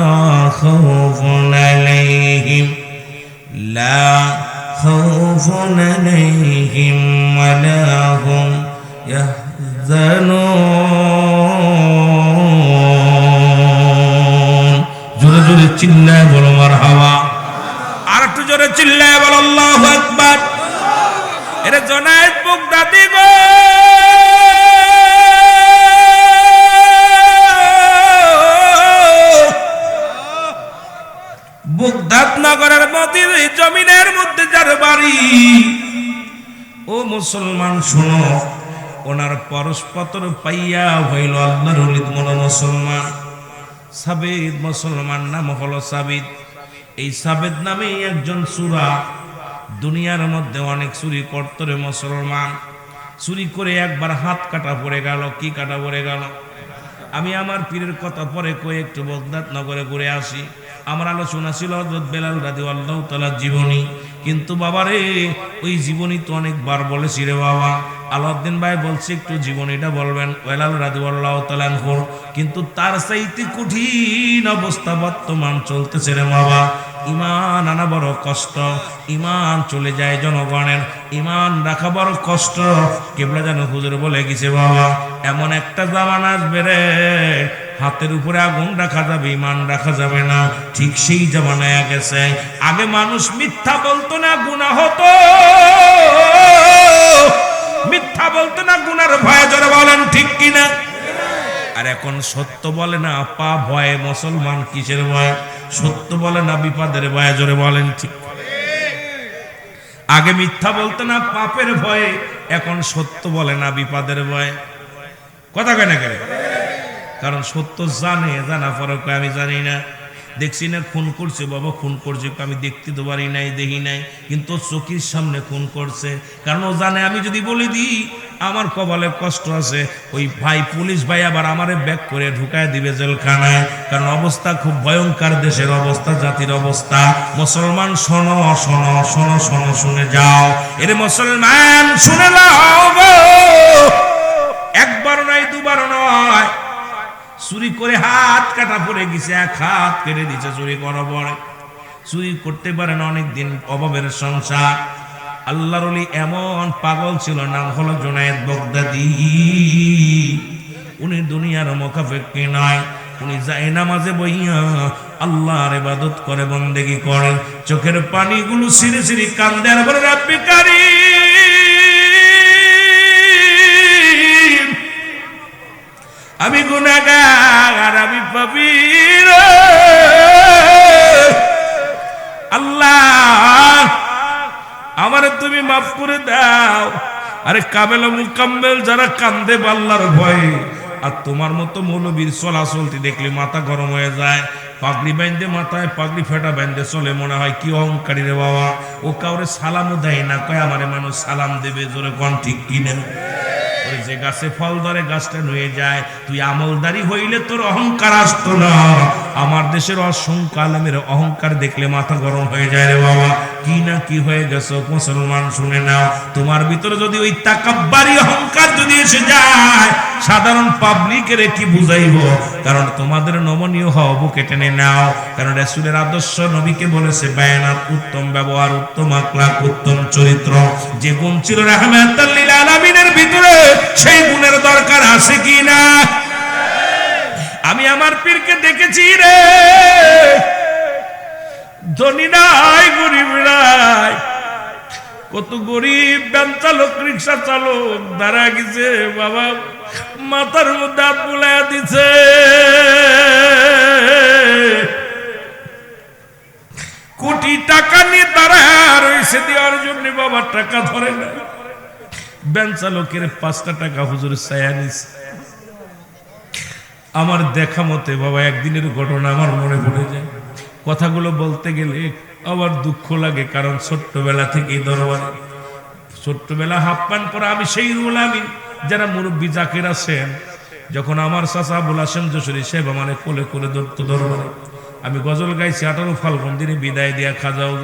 খাউফুন আলাইহিম লা খাউফুন আলাইহিম ওয়া লা হুম ইয়াহজানুন জোরে জোরে চিল্লায় বলো মারহাবা আর একটু জোরে চিল্লায় বলো আল্লাহু আকবার এর জুনায়েদ বগদাদি গো বগদাদ নগরের মদিনা জমিনের মধ্যে যার বাড়ি ও মুসলমান শুনো ওনার পরশপত্র পাইয়া হইল আল্লাহর ওলি মনো মুসলমান সাবিদ মুসলমান নাম হলো সাবিদ এই সাবিদ নামে একজন চোরা দুনিয়ার মধ্যে অনেক চুরি করত রে মুসলমান চুরি করে একবার হাত কাটা পড়ে গেল কি কাটা পড়ে গেল আমি আমার পীরের কথা পরে কই একটু বগদাদ নগরে ঘুরে আসি আমার আলোচনা ছিল হযরত বেলাল রাদিয়াল্লাহু তাআলা জীবনী কিন্তু বাবারে ওই জীবনী তো অনেকবার বলেছি রে বাবা আলাউদ্দিন ভাই বলছে একটু জীবনীটা বলবেন বেলাল রাদিয়াল্লাহু তাআলা আনহু কিন্তু তার চাইতে কঠিন অবস্থা বর্তমান চলতেছে রে বাবা ইমান আনা বড় কষ্ট ইমান চলে যায় জনগণের ইমান রাখা বড় কষ্ট কেবলা যেন হুজুর বলে গেছে বাবা এমন একটা জামানা আসবে রে হাতের উপরে আগুন রাখা যাবে ইমান রাখা যাবে না ঠিক সেই জামানায় গেছে আগে মানুষ মিথ্যা বলতো না গুনাহ হতো মিথ্যা বলতো না গুনার ভয়ে জোরে বলেন ঠিক কিনা আর এখন সত্য বলে না পা ভয়ে মুসলমান কিসের ভয় সত্য বলে না বিপদের ভয়ে জোরে বলেন ঠিক আগে মিথ্যা বলতো না পাপের ভয়ে এখন সত্য বলে না বিপদের ভয়ে কথা কয় না কেন কারণ সত্য জানা পরে আমি জানি না দেখছি না খুন করছে বাবা খুন করছে আমি দেখতে তো পারি নাই দেখি নাই কিন্তু চোখের সামনে খুন করছে কারণ ও জানে আমি যদি বলে দিই আমার কপালে কষ্ট আছে ওই ভাই পুলিশ ভাই আবার আমারে ব্যাক করে ঢুকায় দিবে জেলখানায় কারণ অবস্থা খুব ভয়ঙ্কর দেশের অবস্থা জাতির অবস্থা মুসলমান শোনো শোনো শোনো শোনো শুনে যাও এরে মুসলমান শুনে নাও গো একবার নয় দুবার নয় চুরি করে হাত কাটা পড়ে গেছে এক হাত কেটে দিছে চুরি করা পড়ে চুরি করতে পারেন অনেকদিন অভাবের সংসার আল্লাহর ওলি এমন পাগল ছিল নাম হলো জুনায়েদ বগদাদি উনি দুনিয়ার মুখাফেক্কি নয় উনি যায় নামাজে বইয়া আল্লাহর ইবাদত করে বন্দেগী করে চোখের পানিগুলো সিরি সিরি কান্দে আর বলে রাব্বি কারীম আমি গুনাহগার আমি পাপী আল্লাহ আমারে তুমি মাফ করে দাও আরে কামেল মুকাম্মেল যারা কান্দে আল্লাহর ভয়ে আর তোমার মতো মৌলবীর চলাচলতি দেখলে মাথা গরম হয়ে যায়। পাগড়ি বাইন্দে মাথায় পাগড়ি ফেটা বাইন্দে চলে, মনে হয় কি অহংকারী রে বাবা। ও কাউরে সালামও দেয় না, কয় আমারে মানুষ সালাম দেবে, জোরে কোন ঠিক কিনা? যে গাছে ফল ধরে গাছটা নুয়ে যায়। তুই আমলদারি হইলে তোর অহংকার আসতো না। আমার দেশের অসংখ্য আলেমের অহংকার দেখলে মাথা গরম হয়ে যায় রে বাবা। কি না কি হয়ে গেছো মুসলমান, শুনে নাও। তোমার ভিতরে যদি ওই তাকাব্বারি অহংকার যদি এসে যায়, সাধারণ পাবলিকের কি বুঝাইব? কারণ তোমাদের নমনীয় হও, বুকে টেনে নাও। কারণ রাসূলের আদর্শ নবীকে বলেছে বায়ানাত, উত্তম ব্যবহার, উত্তম আখলাক, উত্তম চরিত্র। যে গুণ ছিল রাহমাতাল লিল আলামিনের ভিতরে, সেই গুণের দরকার আছে কি না? আমি আমার পীরকে দেখেছি রে, ধনী নাই গরিব নাই, কত গরিব ভ্যান চালক রিক্সা চালক দাঁড়া গেছে বাবা, মাথার মধ্যে হাত বুলাইয়া দিছে। কোটি টাকা নিয়ে দাঁড়ায় রয়েছে দেওয়ার জন্য, বাবা টাকা ধরে না। ভ্যান চালকের 5টা টাকা হুজুর চাইয়া নিছে। আমার দেখা মতে বাবা একদিনের ঘটনা আমার মনে পড়ে যায়। কথাগুলো বলতে গেলে আবার দুঃখ লাগে, কারণ ছোট্টবেলা থেকেই দরবারে, ছোট্টবেলা হাফ প্যান্ট পরা আমি সেই রুল আমি যারা মুরব্বী জাকির আছেন, যখন আমার চাচা আবুল হাশেম যশোরী সাহেব আমার কোলে কোলে ধরতো দরবারে, আমি গজল গাইছি 18 ফাল্গুন দিনে বিদায় দিয়া খাজাও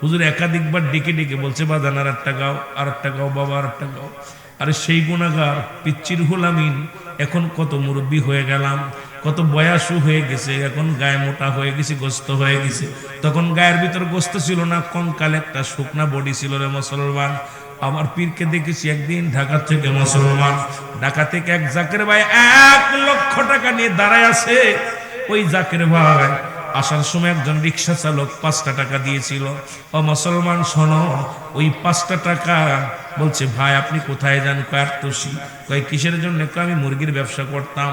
হুজুর একাধিকবার ডেকে ডেকে বলছে বাজান আর একটা গাও, আর একটা গাও বাবা, আর একটা গাও। আরে সেই গুণাগার পিচ্চির হুলামিন এখন কত মুরব্বী হয়ে গেলাম, কত বয়সও হয়ে গেছে, এখন গায়ে মোটা হয়ে গেছে, গোস্ত হয়ে গেছে। তখন গায়ের ভিতর গোস্ত ছিল না, কঙ্কাল একটা শুকনা বডি ছিল রে মুসলমান। আমার পীরকে দেখেছি একদিন ঢাকা থেকে, মুসলমান ঢাকা থেকে এক জাকের ভাই 1 লক্ষ টাকা নিয়ে দাঁড়ায় আছে। ওই জাকের ভাই আসার সময় একজন রিক্সা চালক 5টা টাকা দিয়েছিল। ও মুসলমান শোনো, ওই 5টা টাকা বলছে ভাই আপনি কোথায় যান? কয় আটতোষী। কয় কিসের জন্য? আমি মুরগির ব্যবসা করতাম,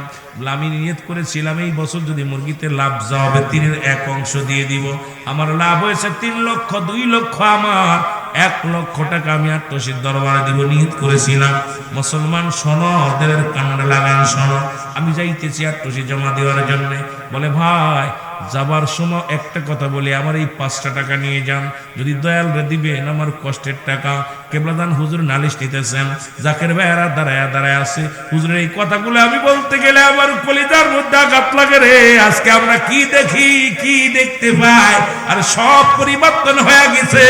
আমি নিয়ত করেছিলাম এই বছর যদি মুরগিতে লাভ যা হবে 3-এর 1 অংশ দিয়ে দিব। আমার লাভ হয়েছে 3 লক্ষ, 2 লক্ষ আমার, 1 লক্ষ টাকা আমি আটতোষীর দরবারে দিব নিয়ত করেছিলাম। মুসলমান শোনো, ওদের কান্না লাগান শোনো, আমি যাইতেছি আটতোষী জমা দেওয়ার জন্য। বলে ভাই যাবার সময় একটা কথা বলি, আমার এই 5টা টাকা নিয়ে যান, যদি দয়াল রে দিবেন আমার কষ্টের টাকা। কেবলাদান হুজুর নালিশ নিতেছেন, জাকের ভাইয়েরা দাঁড়ায় দাঁড়ায় আছে। হুজুরের এই কথাগুলো আমি বলতে গেলে আমার কলিজার মধ্যে আঘাত লাগে রে। আজকে আমরা কি দেখি, কি দেখতে পাই, আর সব পরিবর্তন হয়ে গেছে।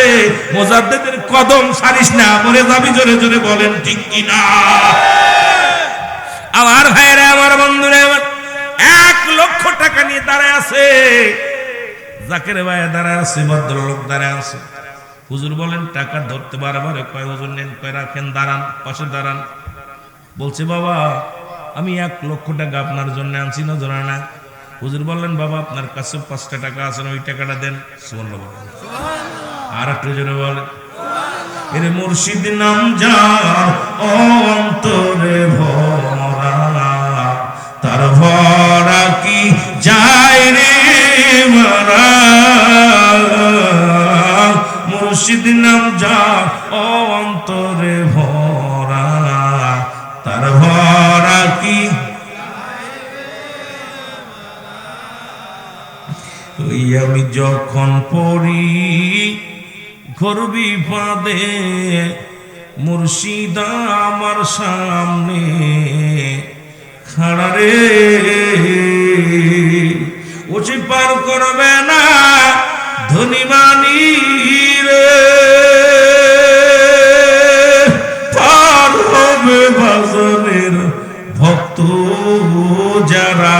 মুজাদ্দিদের কদম সারিস না, মরে যাবি, জোরে জোরে বলেন ঠিক কিনা? আমার ভাইয়েরা, আমার বন্ধুরা, আমার 1 লক্ষ টাকা নিয়ে দাঁড়ায় আছে, জাকের ভাই দাঁড়ায় আছে, ভদ্রলোক দাঁড়ায় আছে। হুজুর বলেন টাকা ধরতে বারবার কয় হুজুর নেন, কয় রাখেন, দাঁড়ান, পাশে দাঁড়ান। বলছে বাবা আমি 1 লক্ষ টাকা আপনার জন্য আনছি না, ধরে না। হুজুর বললেন বাবা আপনার কাছে 5টা টাকা আছে না, ওই টাকাটা দেন। সুবহানাল্লাহ। আর একটু জোরে বলেন। এর মুর্শিদ নাম যার অন্তরে ভরা, তার ভরা কি যায় রে মারা। মুর্শিদ নাম যার অন্তরে ভরা, তার ভরা কি। ওই আমি যখন পড়ি ঘোর বিপদে, মুর্শিদ আমার সামনে খাড়া রে, ওসি পার করবে না ধনী মানি রে, পার হবে বাজারের ভক্ত যারা।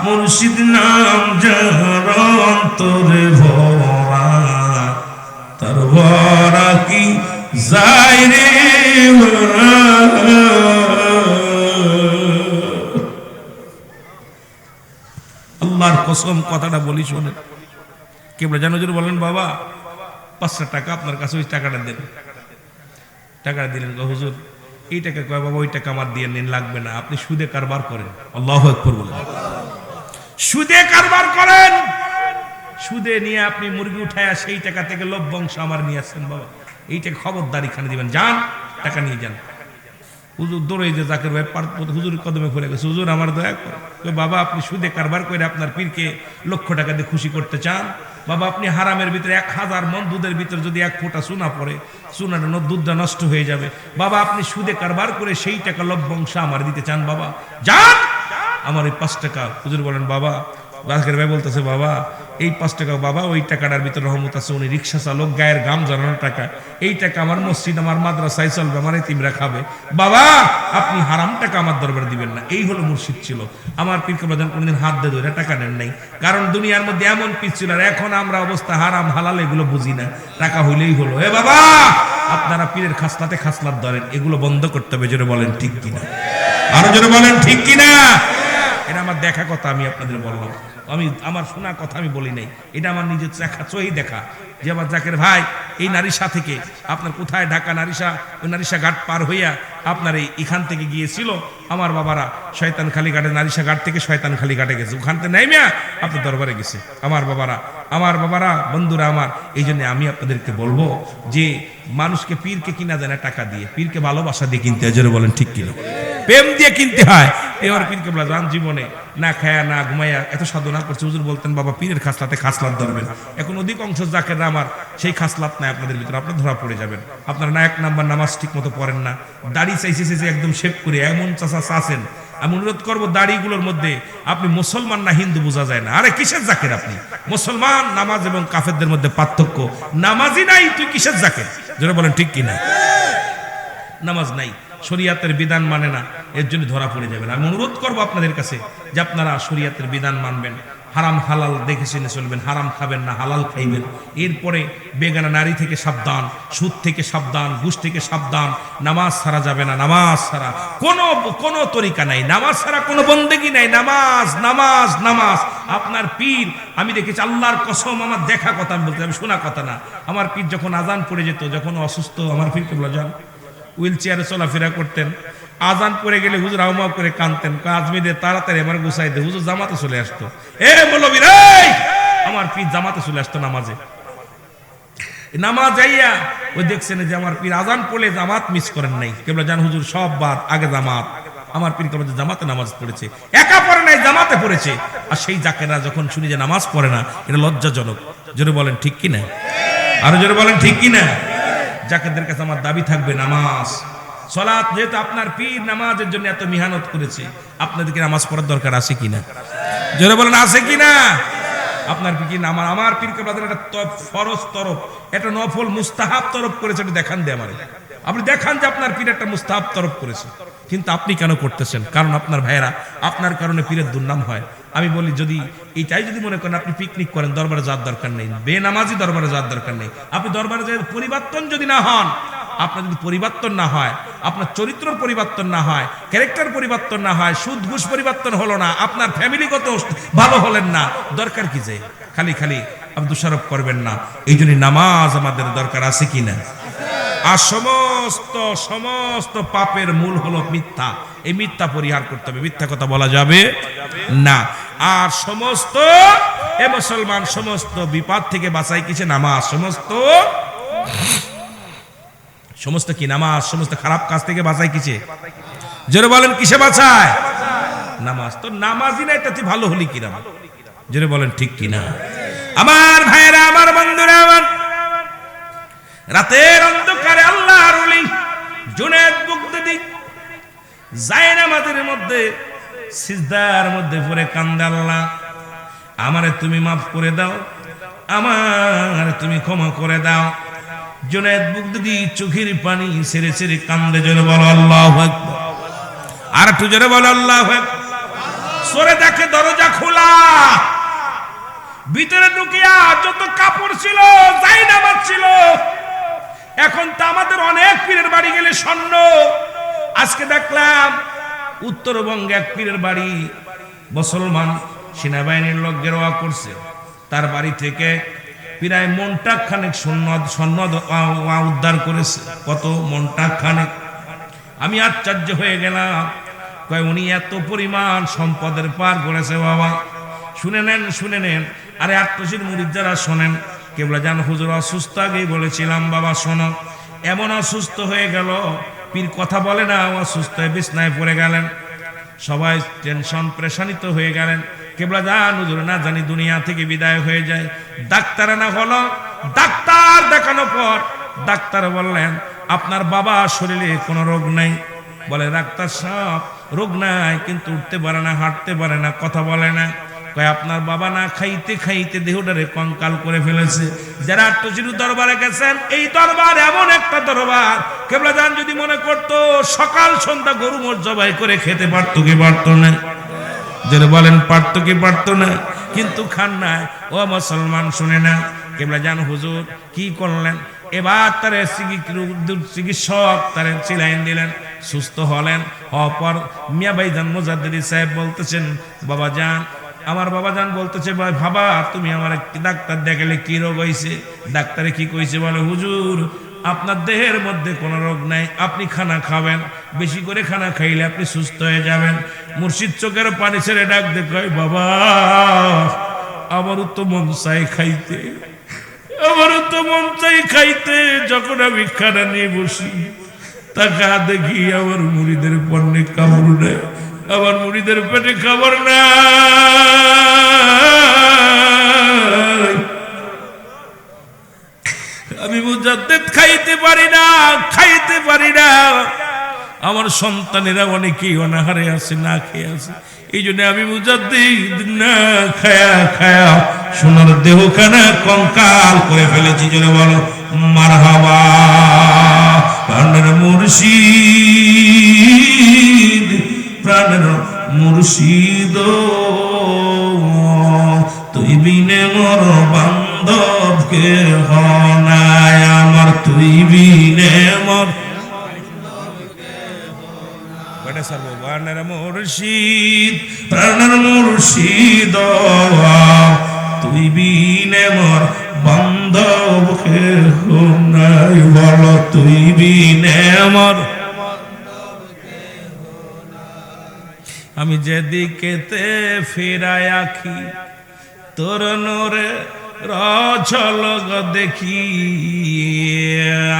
মুর্শিদ নাম যার অন্তরে ভরা, তার ভরা কি যায় রে মারা। আল্লাহর কসম কথাটা বলি শোনেন। কেবল জানো যদি বলেন বাবা 5টা টাকা আপনার কাছে, ওই টাকাটা দেন। টাকা দিলেন, হুজুর এই টাকা, কয় বাবা ওই টাকা আমার দিয়ে নিন, লাগবে না, আপনি সুদে কারবার করেন। আল্লাহু আকবার বলেন। সুদে কারবার করেন, সুদে নিয়ে আপনি মুরগি উঠায়া সেই টাকা থেকে লভ্যাংশ আমার নিয়ে আসছেন বাবা, এই টাকা খবরদারি খানে দিবেন, যান টাকা নিয়ে যান। হুজুর দৌড়ে যে জাকের ভাই হুজুর কদমে পড়ে গেছে, হুজুর আমার দয়া করে। বাবা আপনি সুদে কারবার করে আপনার পীরকে লক্ষ টাকা দিয়ে খুশি করতে চান? বাবা আপনি হারামের ভিতরে 1000 মণ দুধের ভিতরে যদি 1 ফোঁটা চুনা পড়ে, চুনাটা দুধটা নষ্ট হয়ে যাবে। বাবা আপনি সুদে কারবার করে সেই টাকা লভ্যাংশ আমার দিতে চান? বাবা যান, আমার এই 5 টাকা। হুজুর বলেন বাবা, জাকের ভাই বলতেছে বাবা এই 5 টাকা, বাবা ওই টাকাটার ভিতরে রহমত আছে, উনি রিক্সা চালক, গায়ের গাম জানানোর টাকা, এই টাকা আমার মসজিদ আমার মাদ্রাসায় চলবে, আমার এতিমরা খাবে। বাবা আপনি হারাম টাকা আমার দরবারে দিবেন না। এই হলো মুর্শিদ ছিল। আমার পীর কেবলা কোনদিন হাত দিয়ে ধরে টাকা নেন নাই, কারণ দুনিয়ার মধ্যে এমন পীর ছিল। আর এখন আমরা অবস্থা হারাম হালাল এগুলো বুঝি না, টাকা হইলেই হলো। এ বাবা আপনারা পীরের খাসলাতে খাসলাত ধরেন, এগুলো বন্ধ করতে হবে। জোরে বলেন ঠিক কিনা, আরো জোরে বলেন ঠিক কিনা। এটা আমার দেখা কথা, আমি আপনাদের বললাম, আমি আমার শোনা কথা আমি বলি নাই, এটা আমার নিজের চোখেই দেখা। যে আমার জাকের ভাই এই নারিশা থেকে আপনার কোথায় ঢাকা নারিশা, ওই নারিশা ঘাট পার হইয়া আপনার এখান থেকে গিয়েছিল আমার বাবারা শয়তানখালী ঘাটে, নারিশা ঘাট থেকে শয়তানখালী ঘাটে গেছে, ওখান থেকে নাইমিয়া আপনার দরবারে গেছে আমার বাবারা বন্ধুরা আমার। এই জন্য আমি আপনাদেরকে বলবো যে মানুষকে পীরকে কিনা যায় না টাকা দিয়ে, পীরকে ভালোবাসা দিয়ে কিনতে হয়। জোরে বলেন ঠিক কিনা, প্রেম দিয়ে কিনতে হয়। এবার পীর কেবলা জান জীবনে না খায়া না ঘুমাইয়া এত সাধনা করছে। হুজুর বলতেন বাবা পীরের খাসলাতে খাসলাত ধরবেন। এখন অধিকাংশ জাকেররা আমার সেই খাসলাত নাই আপনাদের ভিতরে, আপনার ধরা পড়ে যাবেন। আপনারা না 1 নাম্বার নামাজ ঠিক মতো পড়েন না, দাড়ি চাইছে যে একদম শেভ করে এমন চাচা চাচ্ছেন। আমি অনুরোধ করবো দাড়িগুলোর মধ্যে আপনি মুসলমান না হিন্দু বোঝা যায় না। আরে কিসের জাকের আপনি? মুসলমান নামাজ এবং কাফেরদের মধ্যে পার্থক্য, নামাজই নাই তুই কিসের জাকের? যেটা বলেন ঠিক কিনা, নামাজ নাই, শরিয়াতের বিধান মানে না, এর জন্য ধরা পড়ে যাবেন। আমি অনুরোধ করবো আপনাদের কাছে যে আপনারা শরিয়াতের বিধান মানবেন, হারাম হালাল দেখে শুনে চলবেন, হারাম খাবেন না, হালাল খাইবেন। এরপরে বেগানা নারী থেকে সাবধান, সুদ থেকে সাবধান, ঘুষ থেকে সাবধান। নামাজ ছাড়া যাবে না, নামাজ ছাড়া কোনো তরিকা নাই, নামাজ ছাড়া কোনো বন্দেগি নাই। নামাজ নামাজ নামাজ। আপনার পীর আমি দেখেছি, আল্লাহর কসম আমার দেখা কথা আমি বলতে, আমি শোনা কথা না। আমার পীর যখন আজান পড়ে যেত, যখন অসুস্থ, আমার পীর কেবলা যান হুইল চেয়ারে চলাফেরা করতেন, আজান পড়ে গেলে হুজুর হাউমাউ করে কানতেন, আজমিদের তাড়াতাড়ি আমার গুছাই দে, হুজুর জামাতে চলে আসতো। মৌলবী রে, আমার পীর জামাতে চলে আসতো নামাজে। নামাজ যাইয়া ওই দেখছেন যে আমার পীর আজান পড়লে জামাত মিস করেন নাই, কেবলা জান হুজুর সব বাদ, আগে জামাত। আমার পীর কেবলা জামাতে নামাজ পড়েছে, একা পড়ে নাই, জামাতে পড়েছে। আর সেই জাকেরা যখন শুনি যে নামাজ পড়ে না, এটা লজ্জাজনক। জোরে বলেন ঠিক কিনা, আরো জোরে বলেন ঠিক কিনা। জাকেরদের কাছে আমার দাবি থাকবে নামাজ সালাত। যেহেতু আপনার পীর নামাজের জন্য এত মেহনত করেছে, আপনাদেরকে নামাজ পড়ার দরকার আছে কিনা? জোরে বলেন আছে কিনা? আপনার পীর আমার পীর কেবলাদের একটা ফরজ তরফ, একটা নফল মুস্তাহাব তরফ করেছে, এটা দেখান দে আমারে। আপনি দেখান যে আপনার পীর একটা মুস্তাহাব তরফ করেছে, কিন্তু আপনি কেন করতেছেন? কারণ আপনার ভাইয়েরা আপনার কারণে পীরের দুর্নাম হয়। আমি বলি যদি এইটাই যদি মনে করেন আপনি পিকনিক করেন, দরবারে যাওয়ার দরকার নেই, বেনামাজি দরবারে যাওয়ার দরকার নেই। আপনি দরবারে যে পরিবর্তন যদি না হন, আপনার যদি পরিবর্তন না হয়, আপনার চরিত্রের পরিবর্তন না হয়, ক্যারেক্টার পরিবর্তন না হয়, সুদ ঘুষ পরিবর্তন হলো না, আপনার ফ্যামিলিগত ভালো হলেন না, দরকার কি যে খালি খালি আপনি দোষারোপ করবেন না। এই জন্য নামাজ আমাদের দরকার আছে কিনা। আর সমস্ত পাপের মূল হলো মিথ্যা। এই মিথ্যা পরিহার করতে হবে, মিথ্যা কথা বলা যাবে না। আর সমস্ত মুসলমান সমস্ত বিপদ থেকে বাঁচাই কিসে? নামাজ। সমস্ত কি নামাজ, সমস্ত খারাপ কাজ থেকে বাঁচাই কিসে? জোরে বলেন কিসে বাঁচায়? নামাজ। তো নামাজই না, এটা তুই ভালো হলি কিনা? জোরে বলেন ঠিক কিনা। আমার ভাইয়েরা, আমার বন্ধুরা, আমার রাতের অন্ধকারে আল্লাহর ওলি জুনায়েদ বুগদাদি জায়নামাজের মধ্যে সিজদার মধ্যে পড়ে কান্দে, আল্লাহ আমারে তুমি মাফ করে দাও, আমারে তুমি ক্ষমা করে দাও। জুনায়েদ বুগদাদি চোখের পানি ছেড়ে ছেড়ে কান্দে। জোরে বলো আল্লাহু আকবার। আর একটু জোরে বলো আল্লাহু আকবার। সরে দেখে দরজা খোলা, ভিতরে ঢুকিয়া যত কাপড় ছিল, জায়নামাজ ছিল। এখন তো আমাদের অনেক পীরের বাড়ি গেলে স্বর্ণ। আজকে দেখলাম উত্তরবঙ্গে এক পীরের বাড়ি মুসলমান সেনাবাহিনীর লোক গেরোয়া করছে, তার বাড়ি থেকে প্রায় মনটা খানেক স্বর্ণ উদ্ধার করেছে। কত? মনটা খানেক। আমি আশ্চর্য হয়ে গেলাম, কয় উনি এত পরিমাণ সম্পদের পার করেছে। বাবা শুনে নেন। আরে আত্মশীল মুরিদ যারা শোনেন, কেবলা জান হুজুর অসুস্থ, আগেই বলেছিলাম বাবা শোনো, এমন অসুস্থ হয়ে গেল পীর কথা বলে না, অসুস্থ হয়ে বিছনায় পড়ে গেলেন। সবাই টেনশন প্রেশানিত হয়ে গেলেন। কেবলা জান হুজুর না জানি দুনিয়া থেকে বিদায় হয়ে যায়। ডাক্তার না হলো, ডাক্তার দেখানোর পর ডাক্তার বললেন আপনার বাবা শরীরে কোনো রোগ নেই। বলে ডাক্তার সাহেব রোগ নাই, কিন্তু উঠতে পারে না, হাঁটতে পারে না, কথা বলে না। কয় আপনার বাবা না খাইতে খাইতে দেহটারে কঙ্কাল করে ফেলেছে। যারা আট্টচিরু দরবারে গেছেন, এই দরবার এমন একটা দরবার, কেবলা জান যদি মনে করতো সকাল সন্ধ্যা গরু মোট জবাই করে খেতে পারতো কি পারতো না? যারা বলেন পারতো কি পারতো না? কিন্তু খান নাই। ও মুসলমান শুনে না, কেবলা জান হুজুর কি করলেন? এবার তার চিকিৎসক তার চিলাইন দিলেন, সুস্থ হলেন। অপর মিয়া ভাইজান মুজাদ্দিদি সাহেব বলতেছেন বাবা জান, আমার বাবা জান বলতেছে ভাই বাবা তুমি আমার একটি ডাক্তার দেখালে কি রোগ হয়েছে? ডাক্তারে কি কইছে? বলে হুজুর আপনার দেহের মধ্যে কোনো রোগ নাই, আপনি খানা খাবেন, বেশি করে খানা খাইলে আপনি সুস্থ হয়ে যাবেন। মুর্শিদ চোখের পানি ছেড়ে ডাক দে কয় বাবা আমারও তো মন চাই খাইতে, আমারও তো মন চাই খাইতে। যখন আমি খানা নিয়ে বসি টাকা দেখি আমার মুড়িদের পণ্যে কামড় নেয়, আমার মুড়িদের পেটে খাবার না। আমি মুজাদ্দিদ খাইতে পারি না, খাইতে পারি না। আমার সন্তানেরা অনেকেই অনাহারে আছে, না খেয়ে আছে। এই জন্য আমি মুজাদ্দিদ না খায়া খায়া সোনার দেহখানা কঙ্কাল করে ফেলেছি। জন্য বলো মারহাবা। প্রাণের মুর্শিদ, প্রাণের মুর্শিদ তুই বিনে মোর বান্ধব কে হনায় আমার, তুই বিনে মোর প্রাণের মুর্শিদ, প্রাণের মুর্শিদ তুই বিনে মোর বান্ধব কে হনায়। বলো তুই বিনে মোর। আমি যেদিকেতে ফিরায় আখি তোর নোরে রঝলক দেখি,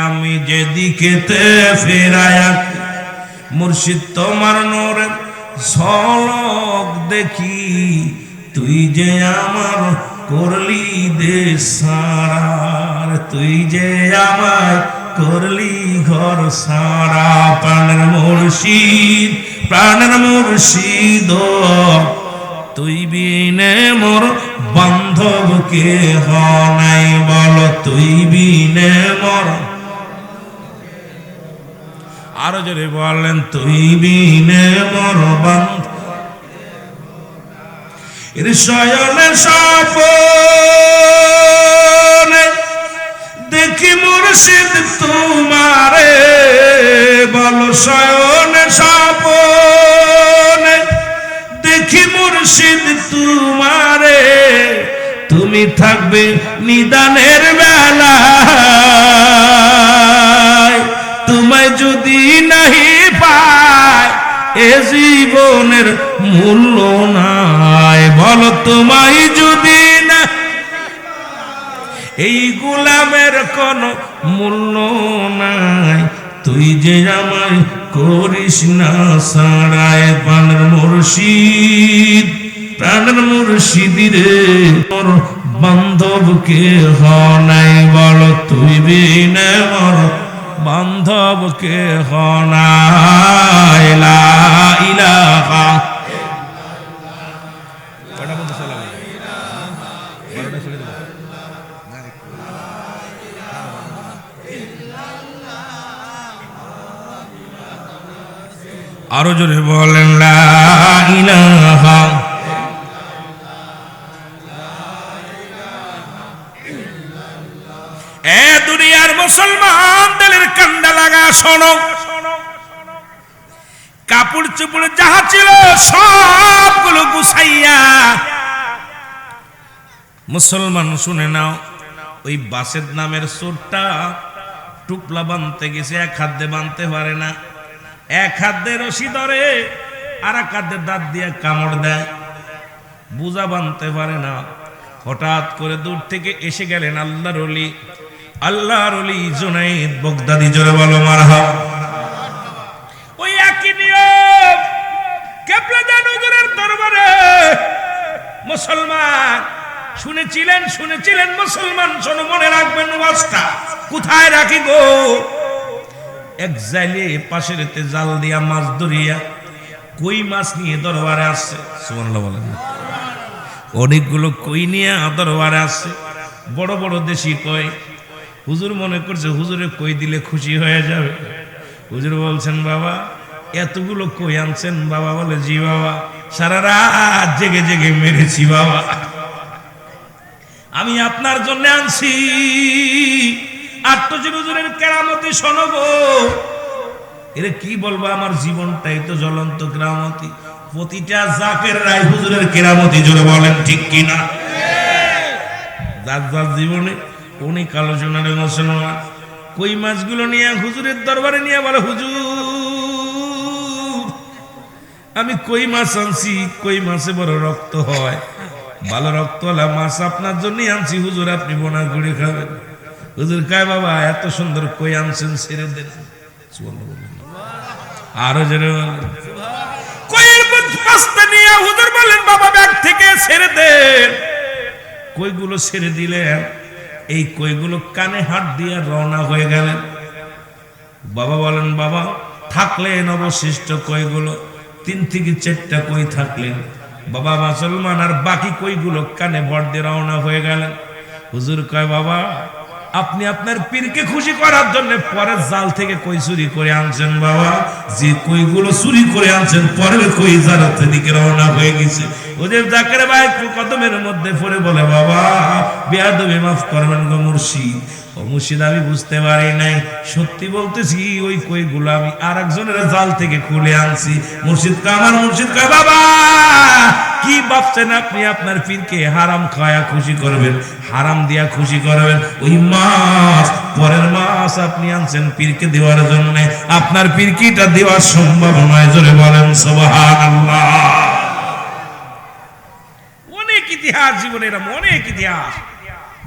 আমি যেদিকেতে ফিরায় আখি মুর্শিদ তোমার নোরে ঝলক দেখি। তুই যে আমার করলি দেশার, তুই যে আমার করলি ঘর সারা। প্রাণের মুর্শিদ, প্রাণের মুর্শিদ তুই বিনে মোর বান্ধব কে হনাই। বল তুই বিনে মোর। আরো জোরে বলেন তুই বিনে মোর বান্ধব। এর শয়নে স্বপনে দেখি মুর্শিদ তোমারে। বল শয়নে স্বপনে দেখি মুর্শিদ তোমারে। তুমি থাকবে নিদানের বেলায়, তোমায় যদি নাহি পায় এ জীবনের মূল্য নাই। বলো তোমায় যদি না, এই গোলামের কোনো মূল্য নাই। তুই যে আমায় করিস না সারায়। প্রাণের মুর্শিদ, প্রাণের মুর্শিদ রে মোর বান্ধব কে হনাই। বলো তুই বিনে মোর বান্ধব কে হনাই। লা ইলাহা আরো জোরে বলেন লা ইলাহা। এ দুনিয়ার মুসলমান দিলের কান্ডা লাগা শোনো, কাপড় চোপড় যাহা ছিল সবগুলো গুছাইয়া মুসলমান শুনে নাও, ওই বাসের নামের চোরটা টুপলা বানতে গেছে, এক হাত দিয়ে বানতে পারে না, এক হাত দিয়ে রশি ধরে আর এক হাত দিয়ে দাঁত দিয়ে কামড় দেয়, বুঝা বানতে পারে না। হঠাৎ করে দূর থেকে এসে গেলেন আল্লাহর ওলি, আল্লাহর ওলি জুনাইদ বাগদাদি। জোরে বলো মারহাবা। মুসলমান শুনেছিলেন মুসলমান, শোনো, মনে রাখবেন ওয়াজটা। কোথায় রাখি গো? এক জাইলে পাশের জাল দিয়া মাছ ধরিয়া কই মাছ নিয়ে দরবারে আসছে। সুবহানাল্লাহ বলেন। অনেকগুলো কই নিয়ে দরবারে আসছে, বড় বড় দেশি কই। হুজুর মনে করছে হুজুরে কই দিলে খুশি হয়ে যাবে। হুজুর বলছেন, বাবা এতগুলো কই আনছেন? বাবা বলে, জি বাবা, সারা রাত জেগে জেগে মেরেছি বাবা, আমি আপনার জন্য আনছি। আত্মজীব হুজুরের কেরামতি শোনো গো। এরে কি বলবো, আমার জীবনটাই তো জ্বলন্ত কেরামতি। প্রতিটা জাকের রায় হুজুরের কেরামতি, জোরে বলেন ঠিক কিনা? যার যার জীবনে অনেক আলোচনার মুসলমান কই মাছগুলো নিয়ে হুজুরের দরবারে নিয়ে বলে, হুজুর আমি কই মাছ আনছি, কই মাছে বড় রক্ত হয়, ভালো রক্তওয়ালা মাছ আপনার জন্যই আনছি হুজুর, আপনি বোনা করে খাবেন। হুজুর কয়, বাবা এত সুন্দর কই আনছেন, ছেড়ে দেন। আরো জোরে বলেন। কইয়ের মাছটা নিয়ে হুজুর বলেন, বাবা ব্যাগ থেকে ছেড়ে দেন। কইগুলো ছেড়ে দিলেন, এই কইগুলো কানে হাত দিয়ে রওনা হয়ে গেলেন। বাবা বলেন, বাবা থাকলেন অবশিষ্ট কইগুলো 3 থেকে 4টা কই থাকলেন। বাবা মুসলমান আর বাকি কইগুলো কানে ভর দিয়ে রওনা হয়ে গেলেন। হুজুর কয়, বাবা আপনি আপনার পীরকে খুশি করার জন্য পরের জাল থেকে কই চুরি করে আনছেন। বাবা যে কইগুলো চুরি করে আনছেন, পরের কই জারাতে দিকে রওনা হয়ে গেছে। ওদের জাকের ভাই কদমের মধ্যে পড়ে বলে, বাবা বেয়াদবি মাফ করবেন গো মুর্শিদ। ও মুর্শিদ, আমি বুঝতে পারি নাই, সত্যি বলতেছি ওই কইগুলো আমি আর একজনের জাল থেকে খুলে আনছি। মুর্শিদ আমার মুর্শিদ কয়, বাবা কি ভাবছেন আপনি আপনার পীরকে হারাম খায়া খুশি করবেন, হারাম দিয়া খুশি করবেন? ওই মাছ পরের মাছ আপনি আনছেন পীরকে দেওয়ার জন্য, আপনার পীরকে এটা দেওয়া সম্ভব নয়। জোরে বলেন সুবহানাল্লাহ। অনেক ইতিহাস জীবনে, এরকম অনেক ইতিহাস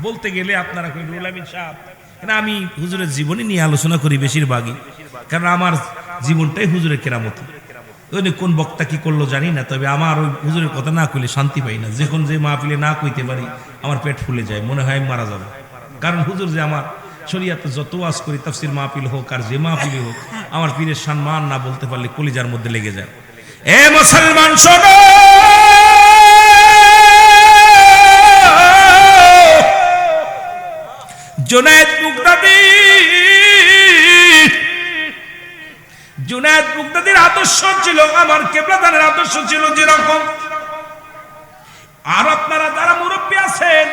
বলতে গেলে আপনারা কই রুহুল আমিন সাহেব, আমি হুজুরের জীবনী নিয়ে আলোচনা করি বেশিরভাগই, কারণ আমার জীবনটাই হুজুরের কেরামতি। কোন বক্তা কি করলো জানি না, তবে আমার ওই হুজুরের কথা না কইলে শান্তি পাই না। যখন যে মাহফিলে না কইতে পারি আমার পেট ফুলে যায়, মনে হয় আমি মারা যাবো। কারণ হুজুর যে আমার শরীয়তে যত ওয়াজ করি, তাফসীর মাহফিল হোক আর যে মাহফিলে হোক, আমার পীরের সম্মান না বলতে পারলে কলিজার মধ্যে লেগে যায়। এ মুসলমান শোনো, জুনায়েদ বুগদাদির আদর্শ ছিল আমার কেবলাদানের আদর্শ ছিল যেরকম। আর আপনারা যারা মুরব্বী আছেন,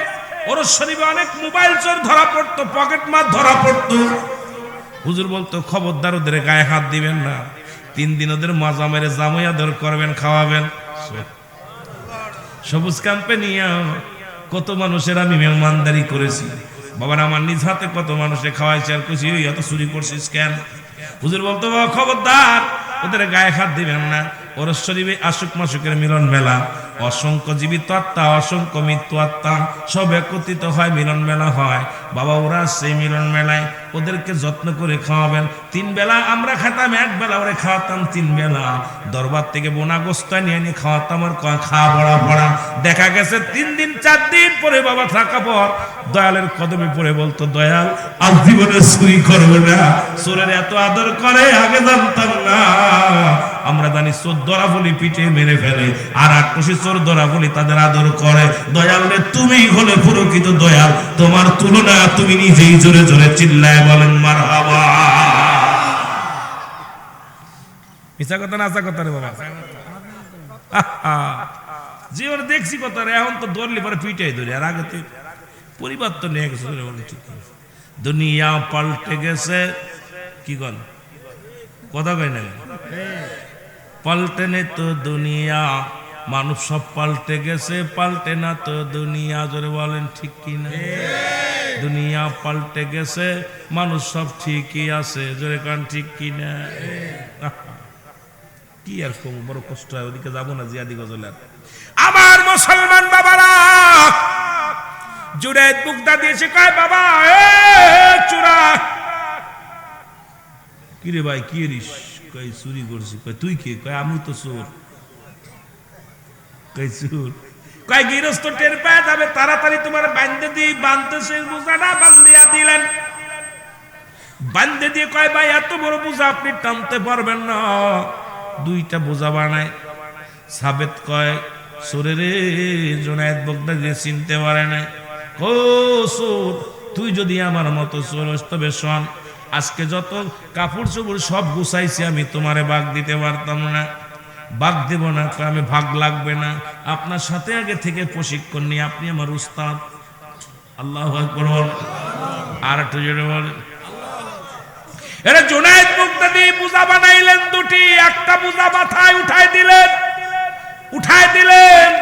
ওরস শরীফে অনেক মোবাইল চোর ধরা পড়তো, পকেট মার ধরা পড়তো। হুজুর বলতো, খবরদার ওদের গায়ে হাত দিবেন না, 3 দিন ওদের মাজা মেরে জামাই আদর করবেন, খাওয়াবেন। সবুজ ক্যাম্পে নিয়ে কত মানুষের আমি মেহমানদারি করেছি। বাবার আমার নিজ হাতে কত মানুষে খাওয়াইছে, আর খুশি এত চুরি করছিস কেন? হুজুর বলতো, বাবা খবরদার ওদের গায়ে হাত দিবেন না। ওরস শরীফে আশুক মাসুকের মিলন মেলা, অসংখ্য জীবিত আত্মা, অসংখ্য মৃত্যু আত্মা সব একত্রিত হয়, মিলন মেলা হয়। বাবা ওরা সেই মিলন মেলায় ওদেরকে যত্ন করে খাওয়াবেন। 3 বেলা আমরা খেতাম, 1 বেলা ওরে খাওয়াতাম 3 বেলা। দরবার থেকে বোনা গোস্ত নিয়ে এনে খাওয়াতাম, আর খাওয়া ভরা ভরা। দেখা গেছে 3 দিন 4 দিন পরে বাবা থাকা পর দয়ালের কদমে পড়ে বলতো, দয়াল আজ জীবনে চুরি করবো না। চোরের এত আদর করে আগে জানতাম না। আমরা জানি চোর ধরা বলি পিঠে মেরে ফেলে, আর 8 চোর ধরা বলি তাদের আদর করে। দয়াল রে, তুমি হলে প্রকৃত দয়াল, তোমার তুলনা তুমি নিজেই জোরে জোরে চিল্লায় বলেন মারহাবা। মিছা কথা না, আসা কথা রে বাবা। জীবনে দেখছি কথা রে, এখন তো ধরলে পরে পিটাই ধরে, আর আগে তো পরিবর্তন নিয়ে গেছে। দুনিয়া পাল্টে গেছে, কি কন কথা কয় না, পাল্টে নে তো দুনিয়া, মানুষ সব পাল্টে গেছে, পাল্টে না তো দুনিয়া। জোরে বলেন ঠিক কিনা? দুনিয়া পাল্টে গেছে, মানুষ সব ঠিকই আছে। জোরে কান ঠিক কিনা? কি আর কম, বড় কষ্ট হয়, ওদিকে যাবো না জিয়াদি গজলার। আমার মুসলমান বাবারা, জুনায়েদ বুগদাদি এসে কয়, বাবা এ চোরা। কি রে ভাই, কি রিস? কই চুরি করছি। কই তুই কে? কই আমি তো চোর। কই চোর? কয় গৃহস্থ টের পেয়ে যাবে, তাড়াতাড়ি তোমার বান্ধে দিয়ে বাঁধতেছে, বোঝাটা বান্ধিয়া দিলেন। বান্ধে দিয়ে কয় ভাই এত বড় বোঝা আপনি টানতে পারবেন না, দুইটা বোঝা বানায়। সাবেত কয় সোরে রে, জুনায়েদ বাগদাদি চিনতে পারে না। ও সোর, তুই যদি আমার মতো চোর হস তবে শোন, আজকে যত কাপড় চোপড় সব গুছাইছি আমি, তোমারে ভাগ দিতে পারতাম না। ভাগ দেব না, আমি ভাগ লাগবে না, আপনার সাথে আগে থেকে প্রশিক্ষণ নিয়ে আপনি আমার উস্তাদ। আল্লাহু আকবার। আর একটু জোরে বলেন। এরা জুনায়েদ বাগদাদি বুজা বানাইলেন দুটি, একটা বুজা মাথায় উঠাই দিলেন,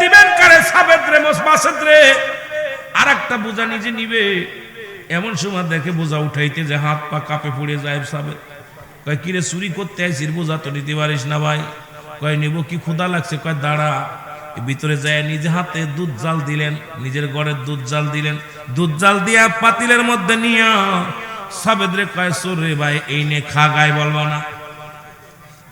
দিবেন কারে? সাবেদ রে, মাসেদ রে। আর একটা বোঝা নিজে নিবে। এমন সময় দেখে বোঝা উঠাইতে যে হাত পা কাঁপে পড়ে যায়। সাবেদ কয় কিরে চুরি করতে আইছিস, বোঝা তো নিতে পারিস না ভাই। কয় নিব, কি ক্ষুধা লাগছে? কয় দাঁড়া। ভিতরে যায় নিজে হাতে দুধ জাল দিলেন, নিজের ঘরের দুধ জাল দিলেন। দুধ জাল দিয়া পাতিলের মধ্যে নিয়া সাবেদ রে কয় চোর রে ভাই, এই নে খা, গায়ে বলবা না।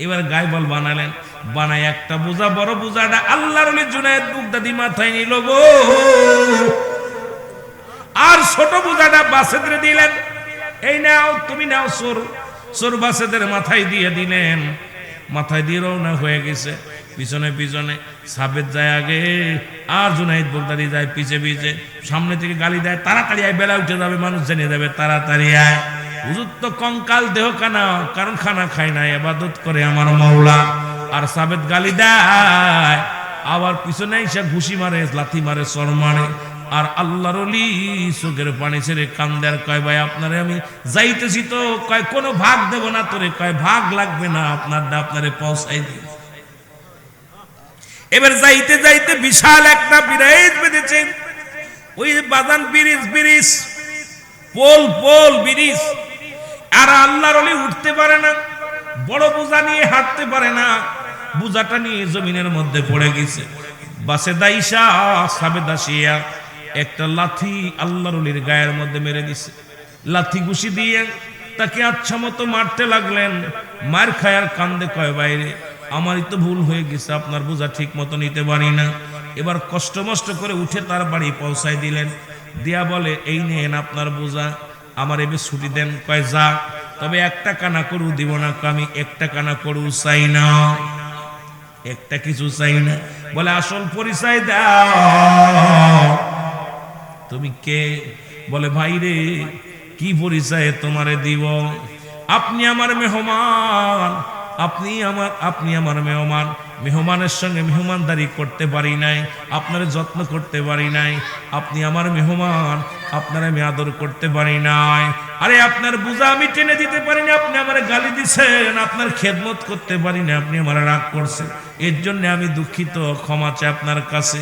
এবার গায়ে বল বানালেন, বানায় একটা বোঝা, বড় বোঝাটা আল্লাহর ওলি জুনায়েদ বাগদাদি মাথায় নিল গো। আর ছোট বোঝাটা বাসেদরে দিলেন, এই নাও, তুমি নাও চোর। চোর বাসেদের মাথায় দিয়ে দিলেন। মাথায় দিয়ে রওনা হয়ে গেছে। পিছনে পিছনে সাবেদ যায় আগে, আর জুনায়েদ বাগদাদি যায় পিছে পিছে। সামনে থেকে গালি দেয়, তাড়াতাড়ি আয়, বেলা উঠে যাবে, মানুষ জেনে যাবে, তাড়াতাড়ি আয়। হুজুর তো কঙ্কাল দেহ কানা, কারণ খানা খায় না, ইবাদত করে আমার মাওলা। আর সাবেদ গালি দেয়, আবার পিছনে এসে ঘুষি মারে, লাথি মারে, চর মারে। আর আল্লাহর ওলি চোখের পানি ছেড়ে কান্দে, আর কয় ভাই আপনারে আমি যাইতেছি তো। কয় কোনো ভাগ দেব না তোরে। কয় ভাগ লাগবে না, আপনারে পৌঁছাই দিই। এবার যাইতে যাইতে বিশাল একটা ব্রিজ বেঁধেছে। ওই বাজান ব্রিজ, পোল ব্রিজ। আর আল্লাহর ওলি উঠতে পারে না, বড় বোঝা নিয়ে হাঁটতে পারে না। বোঝাটা নিয়ে জমিনের মধ্যে পড়ে গেছে। বাসে দাইসা সাবেদ আসিয়া একটা লাথি আল্লাহর ওলির গায়ের মধ্যে মেরে দিছে। লাথি ঘুষি দিয়ে তাকে আচ্ছা মতো মারতে লাগলেন। মার খায় আর কান্দে, কয় বাইরে আমারই তো ভুল হয়ে গেছে, আপনার বোঝা ঠিক মতো নিতে পারি না। এবার কষ্ট মষ্ট করে উঠে তার বাড়ি পৌঁছাই দিলেন। দিয়া বলে এই নেন আপনার বোঝা, আমার এবার ছুটি দেন। কয় যা, তবে একটা কানা করু দিব না। আমি একটা কানা করু চাই না, একটা কিছু চাই না। বলে আসল পরিচয় দাও, তুমি কে? বলে ভাই রে, কি পরিচয় তোমারে দিব? আপনি আমার মেহমান, আপনি আমার মেহমান। মেহমানের সঙ্গে মেহমানদারি করতে পারি নাই, আপনার যত্ন করতে পারি নাই। আপনি আমার মেহমান, আপনার আমি আদর করতে পারি নাই। আরে আপনার বোঝা আমি টেনে দিতে পারি না, আপনি আমার গালি দিচ্ছেন। আপনার খেদমত করতে পারি না, আপনি আমার রাগ করছেন। এর জন্য আমি দুঃখিত, ক্ষমা চাই আপনার কাছে।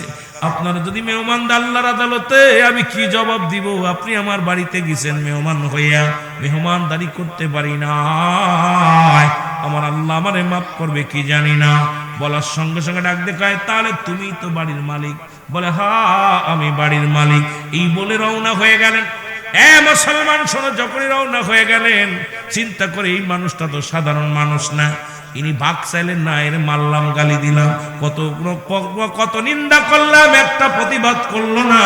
আপনার যদি মেহমান আল্লাহর আদালতে আমি কি জবাব দিব? আপনি আমার বাড়িতে গেছেন মেহমান হইয়া, মেহমানদারি করতে পারি না। আমার আল্লাহ আমারে মাফ করবে কি জানি না। বলার সঙ্গে সঙ্গে ডাক দেখায়, তাহলে তুমি তো বাড়ির মালিক। বলে হ্যাঁ আমি বাড়ির মালিক। এই বলে রওনা হয়ে গেলেন। মুসলমান শোনো, যখনই রওনা হয়ে গেলেন চিন্তা করে এই মানুষটা তো সাধারণ মানুষ না। ইনি ভাগ চাইলেন না, এর মারলাম, গালি দিলাম, কত নিন্দা করলাম, একটা প্রতিবাদ করলো না।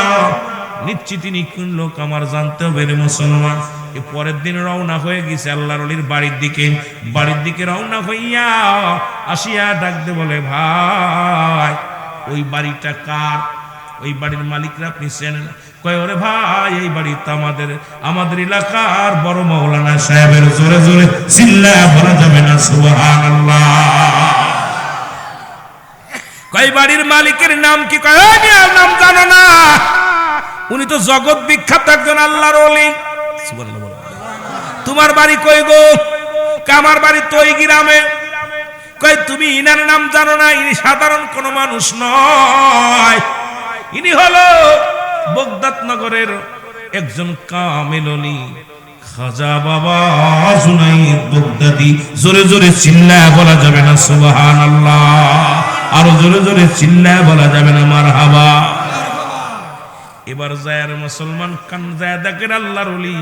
নিশ্চিত ইনি কোন লোক আমার জানতে হবে রে মুসলমান। এই পরের দিন রওনা হয়ে গেছে আল্লাহর ওলির বাড়ির দিকে রওনা হইয়া আসিয়া ডাকতে বলে ভাই ওই বাড়িটা কার? ওই বাড়ির মালিকরা আপনি চেনেন? কয় ওরে ভাই এই বাড়ি তো আমাদের এলাকার বড় মাওলানা সাহেবের। জোরে জোরে চিল্লায়া বলা যাবে না সুবহানাল্লাহ। কয় বাড়ির মালিকের নাম কি? কয় নাম জানো না? উনি তো জগৎ বিখ্যাত একজন আল্লাহর ওলি। সুবহানাল্লাহ। তোমার বাড়ি কই গো? আমার বাড়ি তো এই গ্রামে। কয় তুমি ইনার নাম জানো না? ইনি সাধারণ কোন মানুষ নয়, ইনি হলো বগদাদ নগরের একজন কামেল ওলি, খাজা বাবা জুনায়েদ বাগদাদি। জোরে জোরে চিল্লায়া বলা যাবে না সুবহানাল্লাহ? আরো জোরে জোরে চিল্লায়া বলা যাবে না মারহাবা? এবার যায়ার মুসলমান কান যায় দেখেন আল্লাহর ওলি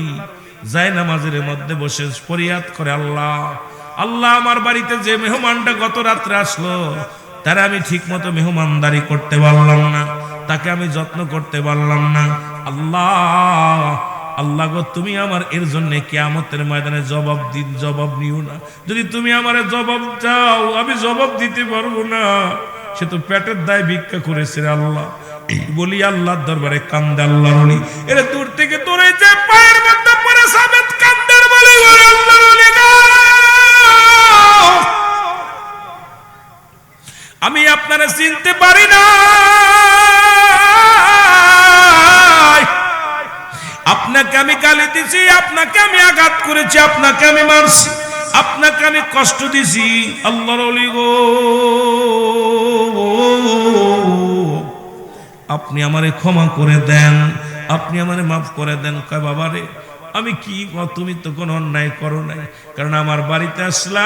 যায় নামাজের মধ্যে বসে ফরিয়াদ করে, আল্লাহ আল্লাহ আমার বাড়িতে যে মেহমানটা গত রাত্রে আসলো তারা আমি ঠিক মতো মেহমানদারি করতে পারলাম না, তাকে আমি যত্ন করতে পারলাম না। আল্লাহ আল্লাহ গো, তুমি আমার এর জন্য কিয়ামতের ময়দানে জবাব নিও না। যদি তুমি আমারে জবাব চাও, আমি জবাব দিতে পারবো না। সে তো পেটের দায় ভিক্ষা করেছে রে আল্লাহ। এই বলি আল্লাহর দরবারে কান্দে আল্লাহর ওলি। এর দূর থেকে তোরে যে পায়ের মধ্যে পড়ে সাবেত কান্দের বলে আল্লাহর ওলি গো, আমি আপনারা চিনতে পারি না। আপনাকে আমি গালি দিছি, আপনাকে আমি আঘাত করেছি, আপনাকে আমি মারছি, আপনাকে আমি কষ্ট দিছি। আল্লাহর ওলি গো, আপনি আমারে ক্ষমা করে দেন, আপনি আমারে মাফ করে দেন। কয় বাবা রে, আমি কি, তুমি তো কোনো অন্যায় করো নাই, কারণ আমার বাড়িতে আসলা,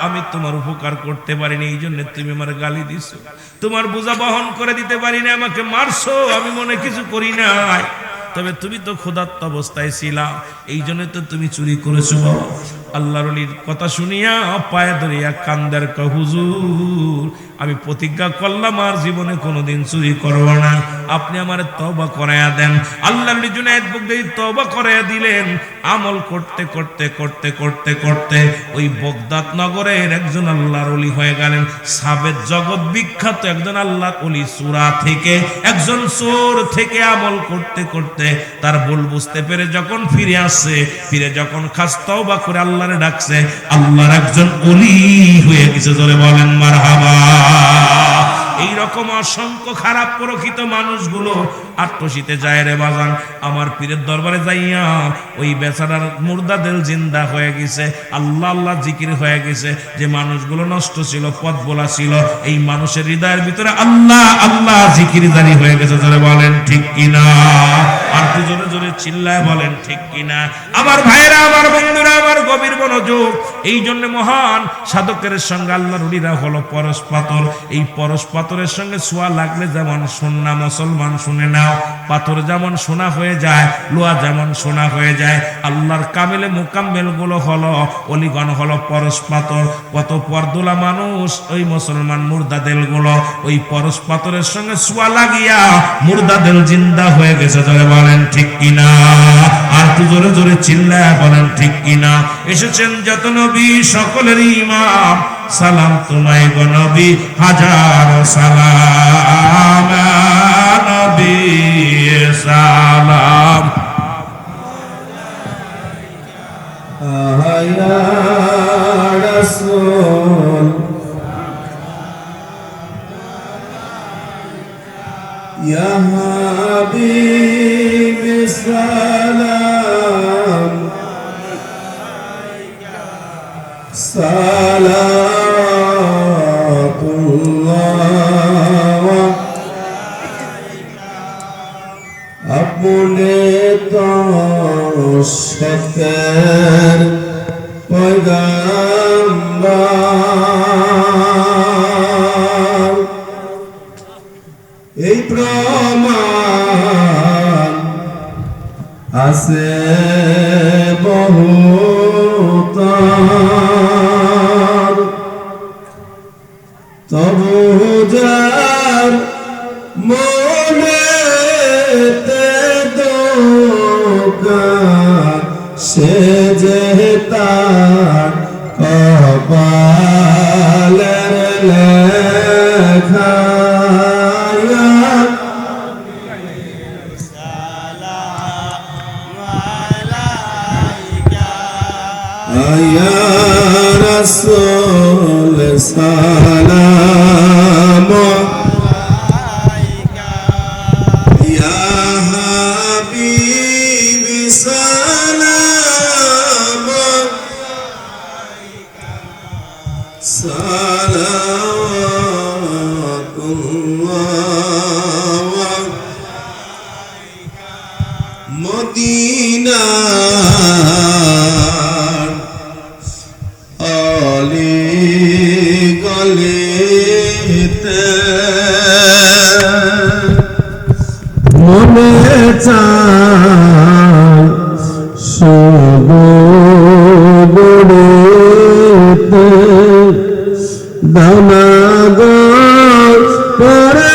আমি তোমার উপকার করতে পারিনি, এই জন্য তুমি আমার গালি দিছো। তোমার বোঝা বহন করে দিতে পারি না, আমাকে মারছো, আমি মনে কিছু করি নাই। তবে তুমি তো ক্ষুধার্ত অবস্থায় ছিলা, এই জন্য তো তুমি চুরি করেছো বাবা। আল্লাহর ওলির কথা শুনিয়া পায়ে ধরিয়া কান্দার কয় হুজুর, আমি প্রতিজ্ঞা করলাম আর জীবনে কোনোদিন চুরি করব না, আপনি আমারে তওবা করায়া দেন। আল্লাহর ওলি জুনায়েদ বগদাদি তওবা করায়া দিলেন। আমল করতে করতে করতে করতে করতে ওই বগদাদ নগরের একজন আল্লাহর ওলি হয়ে গেলেন। সাবেত জগৎ বিখ্যাত একজন আল্লাহর ওলি, সূরা থেকে একজন চোর থেকে আমল করতে করতে তার ভুল বুঝতে পেরে যখন ফিরে আসছে, ফিরে যখন খাস তওবা করে আল্লাহরে ডাকছে, আল্লাহর একজন ওলি হয়ে গেছে। জোরে বলেন মারহাবা। এইরকম অসংখ্য খারাপ প্রকৃত মানুষগুলো আত্মশীতে যায় রে বাজান। আমার পীরের দরবারে যাইয়া ওই বেচারার মুর্দা দিল জিন্দা হয়ে গেছে, আল্লাহ আল্লাহ জিকির হয়ে গেছে। যে মানুষগুলো নষ্ট ছিল, পথ বলা ছিল, এই মানুষের হৃদয়ের ভিতরে আল্লাহ আল্লাহ জিকির জারি হয়ে গেছে। জোরে বলেন ঠিক কিনা? আর তুই জোরে জোরে চিল্লায় বলেন ঠিক কিনা? আমার ভাইরা, আমার বন্ধুরা, আমার গভীর মনোযোগ। এই জন্য মহান সাধকের সঙ্গে আল্লাহর ওলিরা হলো পরশ পাথর। এই পরশ পাথরের সঙ্গে ছোঁয়া লাগলে যেমন সোনা, মুসলমান শুনে নাও, পাথর যেমন সোনা হয়ে যায়, লোহা যেমন সোনা হয়ে যায়, আল্লাহর কামেলে মুকাম্মেল গুলো হলো অলিগণ হলো পরশ পাথর। কত পরদুলা মানুষ, ওই মুসলমান মুর্দা দেল গুলো ওই পরশ পাথরের সঙ্গে ছোঁয়া লাগিয়া মুর্দা দেল জিন্দা হয়ে গেছে। জোরে বলেন ঠিক কিনা? আর তুই জোরে জোরে চিল্লায় বলেন ঠিক কিনা? এসেছেন যত নবী সকলের ইমাম, সালাম তোমায় গো নবী, হাজার সালাম নবী সালাম। ইয়া রাসূল ইয়া হাবিব সালাম সালাতুল্লাহ আপনে তো সত্যের পয়গাম্বর, এই প্রমাণ আছে বহুত, তবু যার মনেতে দোকান, সে যে তার কপালের লেখা। ইয়া রাসূল সালাম আলাইকা, ইয়া হাবিব সালাম আলাইকা, সালাওয়াতুল্লাহ আলাইকা। মদিনা মনে চায় সবুরেতে দানাগর পরে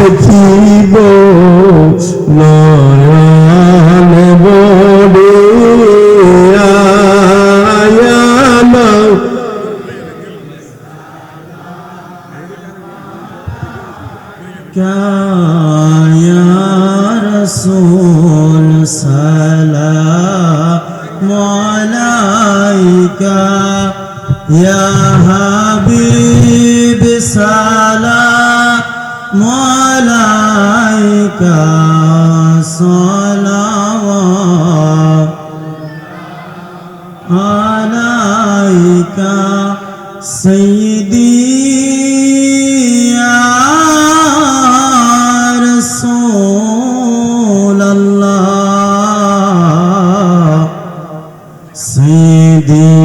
দেখিব নয়ন বড়ে আয়ানা या रसूल सलाम अलैका या हबीब सलाम अलैका सलावत अलैका सय्यदी Sayyidi